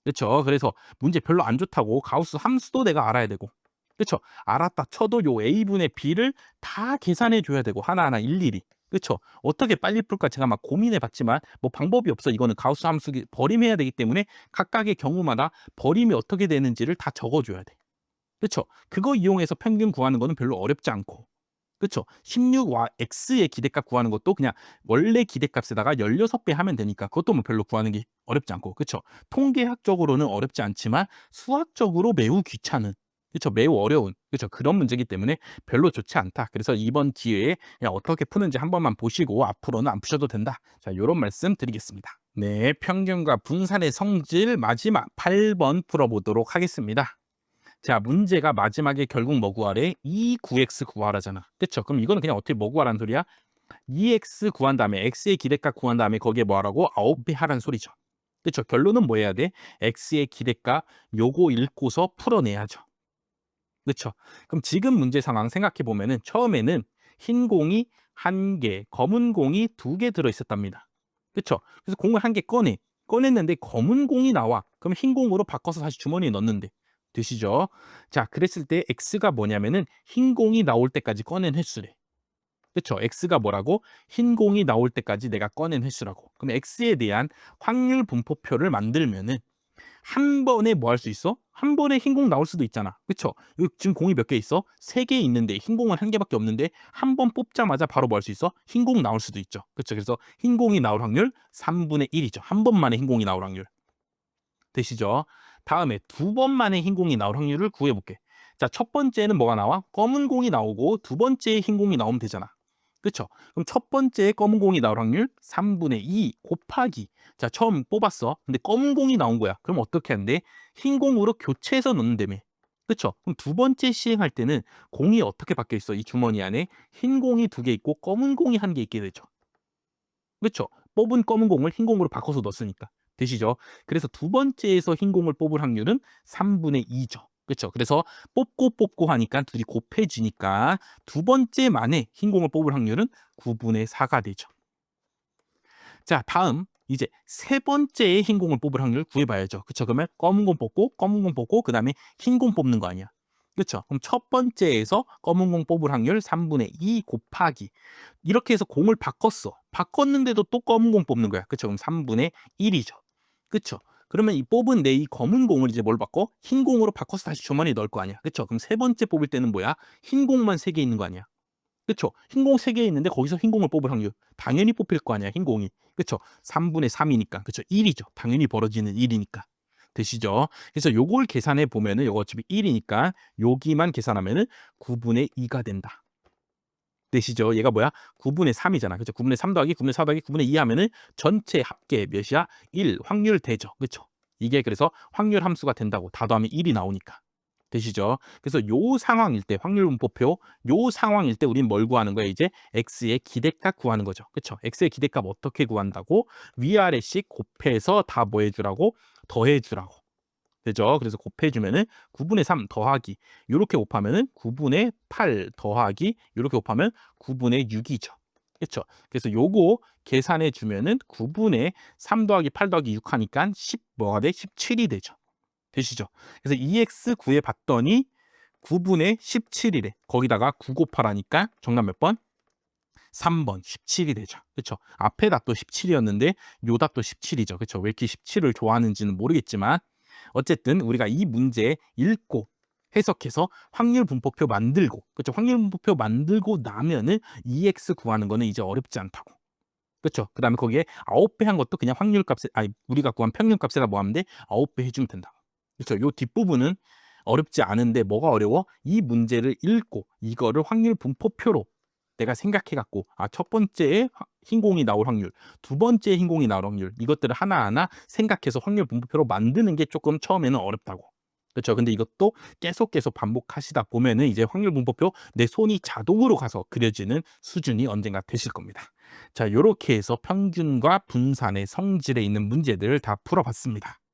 S1: 그쵸? 그래서 문제 별로 안 좋다고 가우스 함수도 내가 알아야 되고. 그쵸? 알았다 쳐도 요 a분의 b를 다 계산해 줘야 되고 하나하나 일일이. 그쵸? 어떻게 빨리 풀까 제가 막 고민해 봤지만 뭐 방법이 없어. 이거는 가우스 함수 버림해야 되기 때문에 각각의 경우마다 버림이 어떻게 되는지를 다 적어 줘야 돼. 그쵸? 그거 이용해서 평균 구하는 거는 별로 어렵지 않고. 그쵸? 16와 x의 기대값 구하는 것도 그냥 원래 기대값에다가 16배 하면 되니까 그것도 뭐 별로 구하는 게 어렵지 않고. 그쵸? 통계학적으로는 어렵지 않지만 수학적으로 매우 귀찮은 그쵸? 매우 어려운 그쵸? 그런 문제이기 때문에 별로 좋지 않다. 그래서 이번 기회에 그냥 어떻게 푸는지 한 번만 보시고 앞으로는 안 푸셔도 된다. 자, 요런 말씀 드리겠습니다. 네, 평균과 분산의 성질 마지막 8번 풀어보도록 하겠습니다. 자, 문제가 마지막에 결국 뭐 구하래? 2,9x 구하라잖아. 그쵸? 그럼 이거는 그냥 어떻게 뭐 구하라는 소리야? 2x 구한 다음에 x의 기대값 구한 다음에 거기에 뭐 하라고? 9배 하라는 소리죠. 그쵸? 결론은 뭐 해야 돼? x의 기대값 요거 읽고서 풀어내야죠. 그쵸? 그럼 지금 문제 상황 생각해 보면은 처음에는 흰 공이 1개, 검은 공이 2개 들어 있었답니다. 그쵸? 그래서 공을 1개 꺼냈는데 검은 공이 나와. 그럼 흰 공으로 바꿔서 다시 주머니에 넣는데 되시죠? 자, 그랬을 때 x가 뭐냐면은 흰 공이 나올 때까지 꺼낸 횟수래. 그쵸? x가 뭐라고? 흰 공이 나올 때까지 내가 꺼낸 횟수라고. 그럼 x에 대한 확률 분포표를 만들면은 한 번에 뭐 할 수 있어? 한 번에 흰 공 나올 수도 있잖아. 그쵸? 여기 지금 공이 몇 개 있어? 3개 있는데 흰 공은 1개밖에 없는데 한 번 뽑자마자 바로 뭐 할 수 있어? 흰 공 나올 수도 있죠. 그쵸? 그래서 흰 공이 나올 확률 3분의 1이죠. 한 번만에 흰 공이 나올 확률. 되시죠? 다음에 두 번 만에 흰 공이 나올 확률을 구해 볼게. 자, 첫 번째는 뭐가 나와? 검은 공이 나오고 두 번째에 흰 공이 나오면 되잖아. 그쵸? 그럼 첫 번째에 검은 공이 나올 확률 3분의 2 곱하기. 자, 처음 뽑았어. 근데 검은 공이 나온 거야. 그럼 어떻게 하는데? 흰 공으로 교체해서 넣는다며. 그쵸? 그럼 두 번째 시행할 때는 공이 어떻게 바뀌어 있어? 이 주머니 안에 흰 공이 2개 있고 검은 공이 1개 있게 되죠. 그쵸? 뽑은 검은 공을 흰 공으로 바꿔서 넣었으니까. 되시죠? 그래서 두 번째에서 흰 공을 뽑을 확률은 3분의 2죠. 그쵸? 그래서 뽑고 하니까 둘이 곱해지니까 두 번째 만에 흰 공을 뽑을 확률은 9분의 4가 되죠. 자, 다음 이제 세 번째에 흰 공을 뽑을 확률 구해봐야죠. 그쵸? 그러면 검은 공 뽑고 그다음에 흰 공 뽑는 거 아니야. 그쵸? 그럼 첫 번째에서 검은 공 뽑을 확률 3분의 2 곱하기 이렇게 해서 공을 바꿨어. 바꿨는데도 또 검은 공 뽑는 거야. 그쵸? 그럼 3분의 1이죠. 그쵸? 그러면 이 뽑은 내 이 검은 공을 이제 뭘 바꿔? 흰 공으로 바꿔서 다시 주머니에 넣을 거 아니야. 그쵸? 그럼 세 번째 뽑을 때는 뭐야? 흰 공만 3개 있는 거 아니야. 그쵸? 흰 공 3개 있는데 거기서 흰 공을 뽑을 확률 당연히 뽑힐 거 아니야, 흰 공이. 그쵸? 3분의 3이니까. 그쵸? 1이죠. 당연히 벌어지는 1이니까. 되시죠? 그래서 요걸 계산해 보면은 요거 어차피 1이니까 여기만 계산하면은 9분의 2가 된다. 되시죠? 얘가 뭐야? 9분의 3이잖아. 그쵸? 9분의 3 더하기 9분의 4 더하기 9분의 2 하면은 전체 합계 몇이야? 1 확률 되죠. 그쵸? 이게 그래서 확률 함수가 된다고. 다 더하면 1이 나오니까. 되시죠? 그래서 요 상황일 때 확률 분포표 요 상황일 때 우린 뭘 구하는 거예요? 이제 x의 기대값 구하는 거죠. 그쵸? x의 기대값 어떻게 구한다고? 위아래씩 곱해서 다 뭐 해주라고? 더해주라고. 되죠? 그래서 곱해주면은 9분의 3 더하기 요렇게 곱하면은 9분의 8 더하기 요렇게 곱하면 9분의 6이죠. 그쵸? 그래서 요거 계산해 주면은 9분의 3 더하기 8 더하기 6 하니까 10 뭐가 돼? 17이 되죠. 되시죠? 그래서 EX 구해 봤더니 9분의 17이래. 거기다가 9 곱하라니까 정답 몇 번? 3번 17이 되죠. 그렇죠? 앞에 답도 17이었는데 요 답도 17이죠. 그렇죠? 왜 이렇게 17을 좋아하는지는 모르겠지만 어쨌든 우리가 이 문제 읽고 해석해서 확률 분포표 만들고 그렇죠? 확률 분포표 만들고 나면은 EX 구하는 거는 이제 어렵지 않다고. 그렇죠? 그다음에 거기에 9배 한 것도 그냥 확률 값에 아니 우리가 구한 평균 값에다 뭐 하면 돼? 9배 해 주면 된다. 그렇죠? 요 뒷부분은 어렵지 않은데 뭐가 어려워? 이 문제를 읽고 이거를 확률 분포표로 내가 생각해 갖고 첫 번째에 흰 공이 나올 확률, 두 번째에 흰 공이 나올 확률 이것들을 하나하나 생각해서 확률 분포표로 만드는 게 조금 처음에는 어렵다고. 그렇죠? 근데 이것도 계속 반복하시다 보면은 이제 확률 분포표 내 손이 자동으로 가서 그려지는 수준이 언젠가 되실 겁니다. 자, 요렇게 해서 평균과 분산의 성질에 있는 문제들을 다 풀어봤습니다.